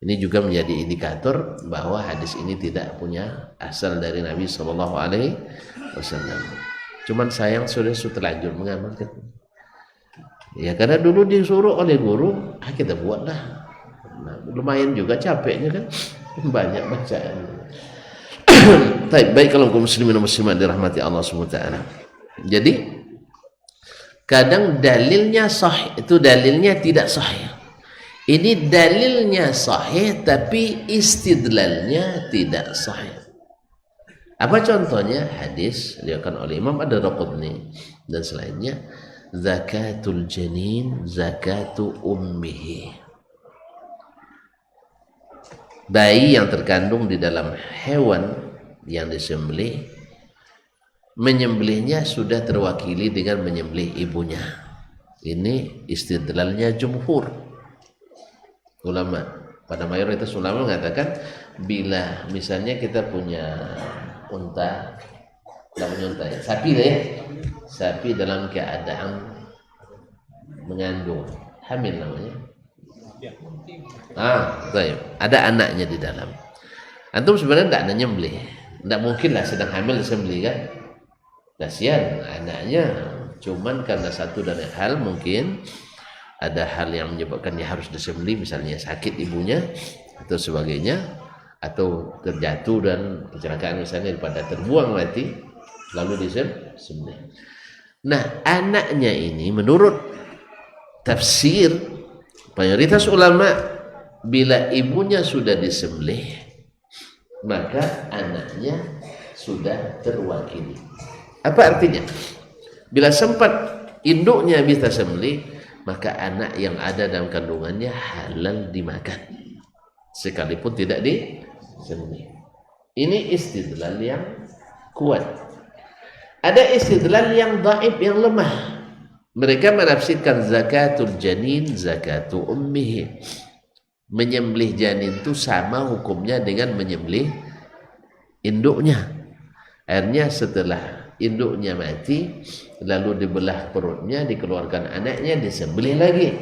Ini juga menjadi indikator bahwa hadis ini tidak punya asal dari Nabi Sallallahu Alaihi Wasallam. Cuman sayang sudah terlanjur mengamalkan. Ya karena dulu disuruh oleh guru, kita buatlah. Nah, lumayan juga capeknya kan, banyak bacaan. Baik kalau kaum muslimin dan muslimat dirahmati Allah SWT. Jadi kadang dalilnya sahih, itu dalilnya tidak sahih. Ini dalilnya sahih tapi istidlalnya tidak sahih. Apa contohnya? Hadis diriwayatkan oleh Imam Ad-Darqutni dan selainnya, zakatul janin zakatu ummihi. Bayi yang terkandung di dalam hewan yang disembelih, menyembelihnya sudah terwakili dengan menyembelih ibunya. Ini istidlalnya jumhur ulama. Pada mayoritas ulama mengatakan bila misalnya kita punya unta, sapi lah ya, sapi dalam keadaan mengandung, hamil namanya. Baik. Ada anaknya di dalam. Antum sebenarnya tidak ada nyembelih, tidak mungkin lah sedang hamil disembelih kan? Kasihan anaknya. Cuman karena satu dari hal mungkin ada hal yang menyebabkan dia harus disembelih, misalnya sakit ibunya atau sebagainya, atau terjatuh dan kecelakaan misalnya daripada terbuang mati lalu disembelih. Nah, anaknya ini menurut tafsir mayoritas ulama, bila ibunya sudah disembelih maka anaknya sudah terwakili. Apa artinya? Bila sempat induknya bisa sembelih, maka anak yang ada dalam kandungannya halal dimakan sekalipun tidak disembelih. Ini istidlal yang kuat. Ada istidlal yang dhaif, yang lemah. Mereka menafsirkan zakatul janin zakatu ummihi. Menyembelih janin itu sama hukumnya dengan menyembelih induknya. Akhirnya setelah induknya mati, lalu dibelah perutnya, dikeluarkan anaknya, disembelih lagi.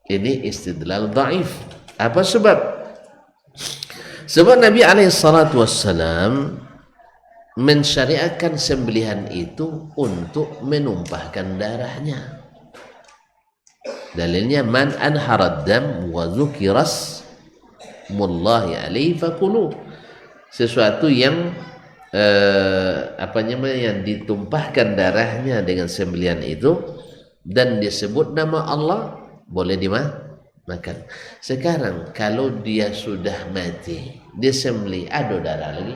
Ini istidlal dhaif. Apa sebab? Sebab Nabi SAW mensyariatkan sembelihan itu untuk menumpahkan darahnya. Dalilnya, man anharad dam wa dzukiras mullahi alaihi fakulu. Sesuatu yang yang ditumpahkan darahnya dengan sembelihan itu dan disebut nama Allah, boleh dimakan. Sekarang kalau dia sudah mati disembelih, ada darah lagi,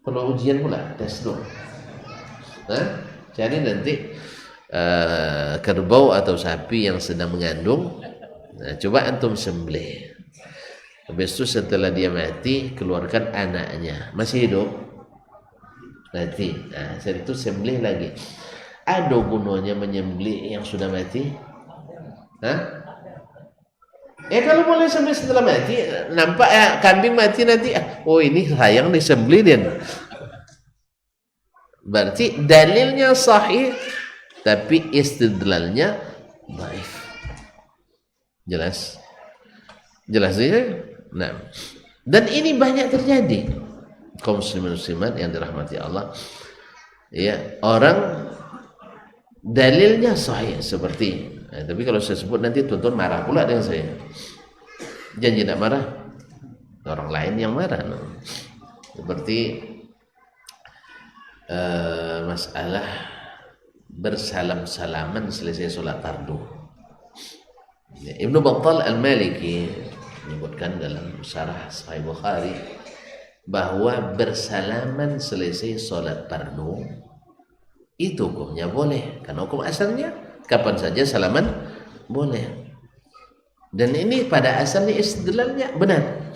perlu ujian pula, tes dulu. Jadi nanti kerbau atau sapi yang sedang mengandung, coba antum sembelih. Habis itu setelah dia mati, keluarkan anaknya. Masih hidup? Mati. Nah, setelah itu sembelih lagi. Ada gunanya menyembelih yang sudah mati? Kalau boleh sembelih setelah mati, nampak kambing mati nanti, oh ini sayang disembelih dia. Berarti dalilnya sahih, tapi istidlalnya dhaif. Jelas? Jelas ya? Nah, dan ini banyak terjadi kaum muslimin muslimat yang dirahmati Allah. Ya, orang dalilnya sahih seperti, tapi kalau saya sebut nanti tuan-tuan marah pula dengan saya. Janji tidak marah, orang lain yang marah. Seperti masalah bersalam-salaman selesai sholat fardu. Ibnu Battal Al-Maliki menyebutkan dalam syarah Sahih Bukhari bahwa bersalaman selesai sholat fardu itu hukumnya boleh, karena hukum asalnya kapan saja salaman boleh. Dan ini pada asalnya istidlalnya benar.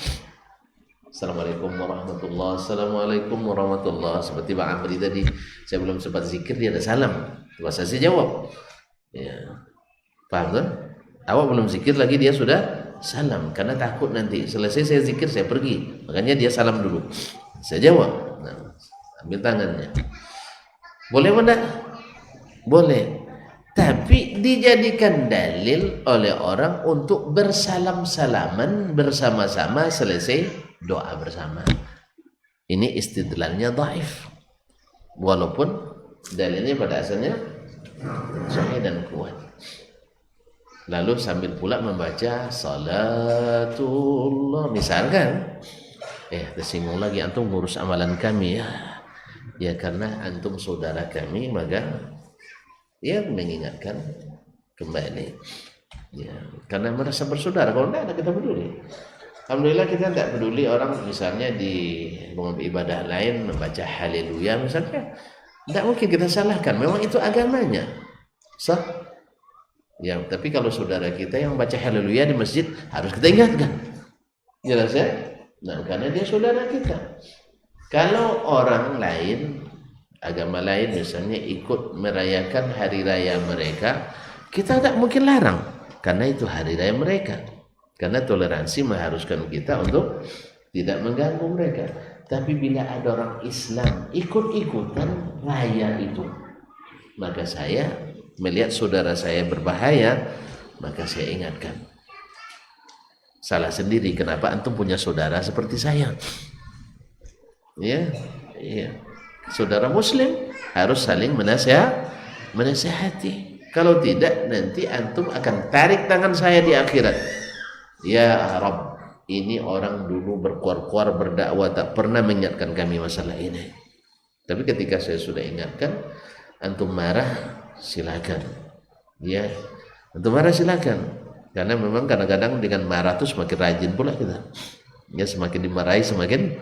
Assalamualaikum warahmatullahi wabarakatuh. Assalamualaikum warahmatullahi wabarakatuh. Seperti Pak Amri tadi, saya belum sempat zikir, dia ada salam. Terus saya jawab. Ya. Paham kan? Awak belum zikir lagi, dia sudah salam. Karena takut nanti selesai saya zikir, saya pergi. Makanya dia salam dulu. Saya jawab. Nah, ambil tangannya. Boleh apa enggak? Boleh. Tapi dijadikan dalil oleh orang untuk bersalam-salaman bersama-sama selesai doa bersama. Ini istidlalnya dhaif, walaupun dalilnya pada asalnya sahih dan kuat. Lalu sambil pula membaca salatullah, misalkan tersinggung lagi, antum ngurus amalan kami ya karena antum saudara kami, maka ya mengingatkan kembali ya, karena merasa bersaudara. Kalau tidak ada kita peduli. Alhamdulillah kita tidak peduli orang misalnya di rumah ibadah lain membaca haleluya misalnya. Tidak mungkin kita salahkan, memang itu agamanya. Sah? Ya, tapi kalau saudara kita yang baca haleluya di masjid harus kita ingatkan. Jelas ya? Nah, karena dia saudara kita. Kalau orang lain, agama lain misalnya ikut merayakan hari raya mereka, kita tidak mungkin larang karena itu hari raya mereka. Karena toleransi mengharuskan kita untuk tidak mengganggu mereka. Tapi bila ada orang Islam ikut-ikutan raya itu, maka saya melihat saudara saya berbahaya, maka saya ingatkan. Salah sendiri, kenapa antum punya saudara seperti saya? Ya, iya. Saudara Muslim harus saling menasihati. Kalau tidak, nanti antum akan tarik tangan saya di akhirat. Ya Rabb, ini orang dulu berkuar-kuar berdakwah tak pernah mengingatkan kami masalah ini. Tapi ketika saya sudah ingatkan, antum marah, silakan. Ya, antum marah silakan. Karena memang kadang-kadang dengan marah itu semakin rajin pula kita. Ya, semakin dimarahi semakin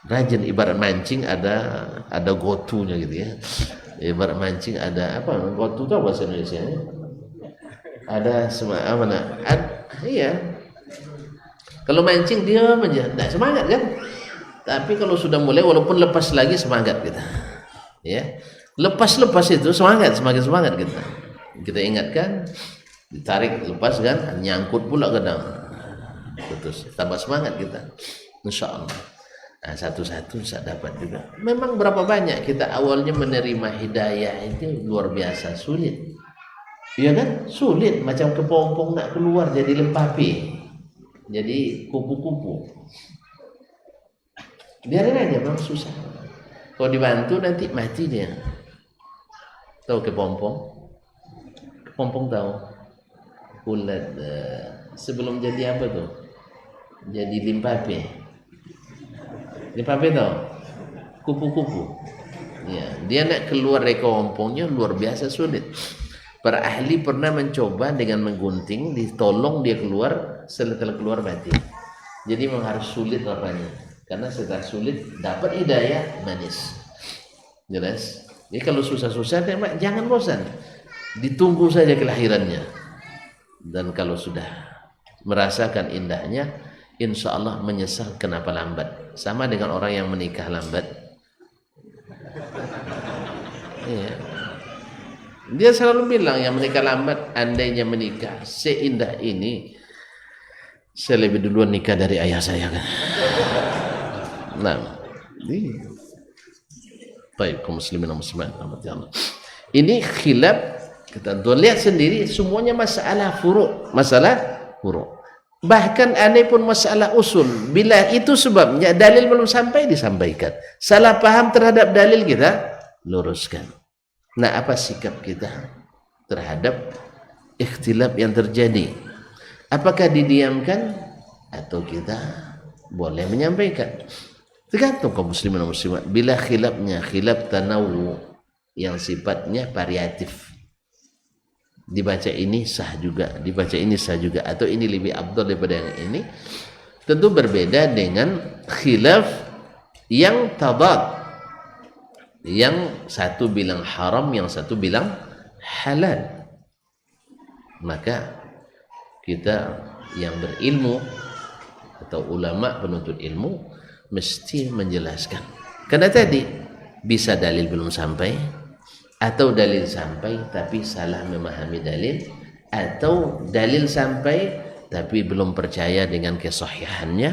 rajin. Ibarat mancing ada gotunya gitu ya. Ibarat mancing ada apa? Gotu itu bahasa Indonesia. Ada iya. Kalau mancing dia aja, tidak semangat kan? Tapi kalau sudah mulai, walaupun lepas lagi semangat kita. Ya, lepas itu semangat, semakin semangat kita. Kita ingatkan, ditarik, lepas kan, nyangkut pula kadang. Terus tambah semangat kita. Insya Allah. Nah, satu-satu saya dapat juga. Memang berapa banyak kita awalnya menerima hidayah itu luar biasa sulit. Iya kan? Sulit, macam kepompong nak keluar jadi lempapi. Jadi kupu-kupu. Biarin aja, memang susah. Kalau dibantu nanti mati dia. Tahu kepompong? Kepompong tahu? Ulat sebelum jadi apa tuh? Jadi limpapi. Limpapi tahu? Kupu-kupu. Ya, dia nak keluar dari kepompongnya luar biasa sulit. Para ahli pernah mencoba dengan menggunting, ditolong dia keluar, setelah keluar mati. Jadi memang harus sulit rasanya. Karena setelah sulit dapat hidayah manis. Jelas? Jadi kalau susah-susah jangan bosan. Ditunggu saja kelahirannya. Dan kalau sudah merasakan indahnya, insya Allah menyesal kenapa lambat. Sama dengan orang yang menikah lambat. Iya. Dia selalu bilang yang menikah lambat, andainya menikah seindah ini, saya lebih duluan nikah dari ayah saya kan. Nah, baik kaum muslimin dan muslimat, ini khilaf kita lihat sendiri, semuanya masalah furu', bahkan aneh pun masalah usul. Bila itu sebabnya dalil belum sampai, disampaikan. Salah paham terhadap dalil kita luruskan. Nah, apa sikap kita terhadap ikhtilaf yang terjadi? Apakah didiamkan atau kita boleh menyampaikan? Tergantung kaum muslimin dan muslimat. Bila khilafnya khilaf tanawu yang sifatnya variatif, dibaca ini sah juga, dibaca ini sah juga, atau ini lebih afdal daripada yang ini, tentu berbeda dengan khilaf yang tadad. Yang satu bilang haram, yang satu bilang halal. Maka kita yang berilmu atau ulama penuntut ilmu mesti menjelaskan. Karena tadi bisa dalil belum sampai, atau dalil sampai tapi salah memahami dalil, atau dalil sampai tapi belum percaya dengan kesahihannya,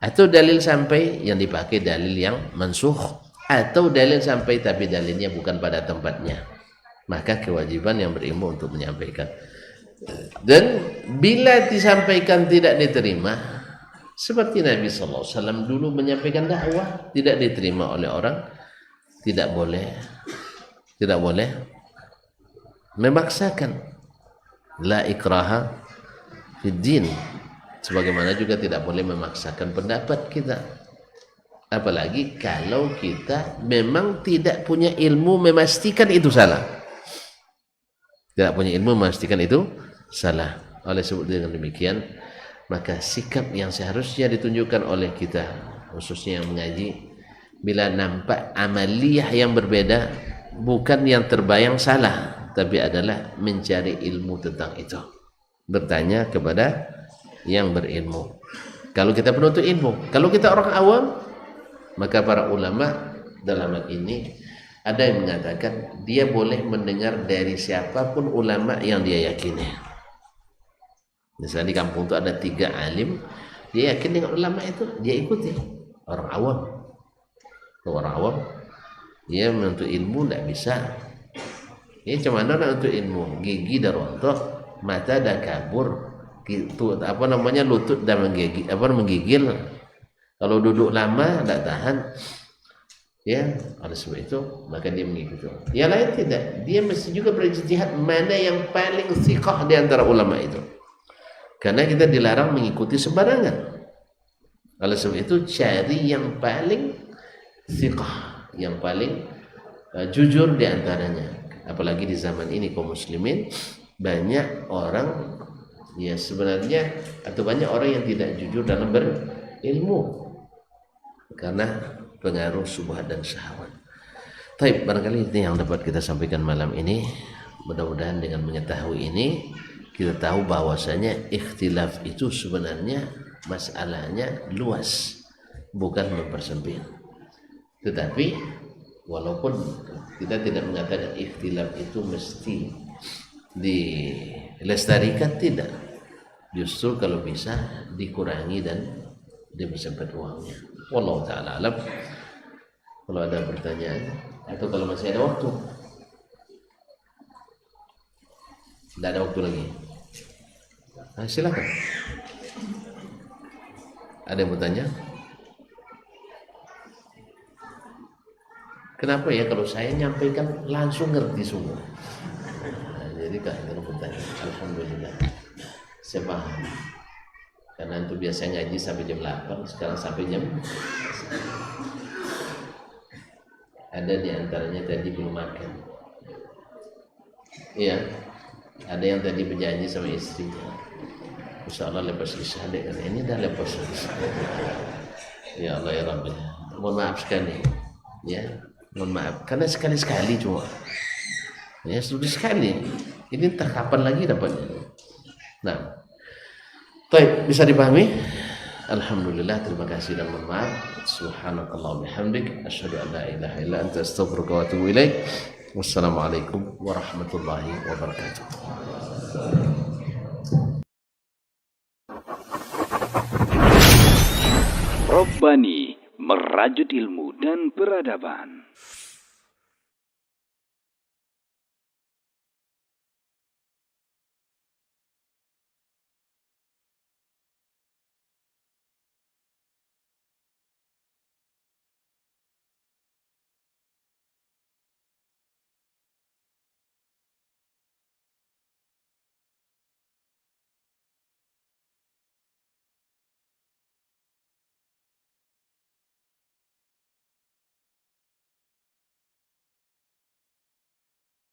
atau dalil sampai yang dipakai dalil yang mansukh, atau dalil sampai tapi dalilnya bukan pada tempatnya. Maka kewajiban yang berilmu untuk menyampaikan. Dan bila disampaikan tidak diterima, seperti Nabi SAW dulu menyampaikan dakwah tidak diterima oleh orang, tidak boleh memaksakan. La ikraha fid din. Sebagaimana juga tidak boleh memaksakan pendapat kita. Apalagi kalau kita memang tidak punya ilmu memastikan itu salah. Tidak punya ilmu memastikan itu salah. Oleh sebab dengan demikian, Maka sikap yang seharusnya ditunjukkan oleh kita, khususnya yang mengaji, bila nampak amaliyah yang berbeda, bukan yang terbayang salah, tapi adalah mencari ilmu tentang itu, bertanya kepada yang berilmu. Kalau kita penuntut ilmu, kalau kita orang awam, maka para ulama dalam hal ini ada yang mengatakan dia boleh mendengar dari siapapun ulama yang dia yakini. Misalnya di kampung itu ada 3 alim, dia yakin dengan ulama itu, dia ikuti. Orang awam, orang awam, dia menuntut ilmu tidak bisa. Ini cuma mana nak untuk ilmu? Gigi dah rontok, mata dah kabur, gitu, lutut dah menggigil. Kalau duduk lama tak tahan, ya, oleh sebab itu maka dia mengikuti. Yang lain tidak, dia mesti juga berijtihad mana yang paling thiqah di antara ulama itu. Karena kita dilarang mengikuti sembarangan. Oleh sebab itu cari yang paling thiqah, yang paling jujur di antaranya. Apalagi di zaman ini kaum muslimin banyak orang ya sebenarnya, atau banyak orang yang tidak jujur dalam berilmu karena pengaruh syubhat dan syahwat. Baik, barangkali ini yang dapat kita sampaikan malam ini. Mudah-mudahan dengan mengetahui ini kita tahu bahwasanya ikhtilaf itu sebenarnya masalahnya luas, bukan mempersempit. Tetapi walaupun kita tidak mengatakan ikhtilaf itu mesti dilestarikan, tidak. Justru kalau bisa dikurangi dan dipersempit uangnya. Wallahu ta'ala alam. Kalau ada pertanyaan atau kalau masih ada waktu. Tidak ada waktu lagi. Nah, silakan. Ada yang bertanya? Kenapa ya kalau saya nyampaikan langsung ngerti semua? Nah, jadi kalau bertanya, alhamdulillah saya paham. Karena itu biasa ngaji sampai jam 8, sekarang sampai jam. Ada di antaranya tadi belum makan. Iya. Ada yang tadi berjanji sama istrinya, insya Allah lepas isya dek, ini dah lepas isya. Ya Allah ya Rabbi, mohon maaf sekali, ya, mohon maaf, karena sekali-sekali cuma, ya sudah sekali, ini entah kapan lagi dapatnya. Nah, baik, bisa dipahami? Alhamdulillah, terima kasih dan mohon maaf. Subhanakallah bihamdik, asyhadu an la ilaha illa anta astaghfiruka wa atubu ilaik. Wassalamualaikum warahmatullahi wabarakatuh. Robbani, merajut ilmu dan peradaban.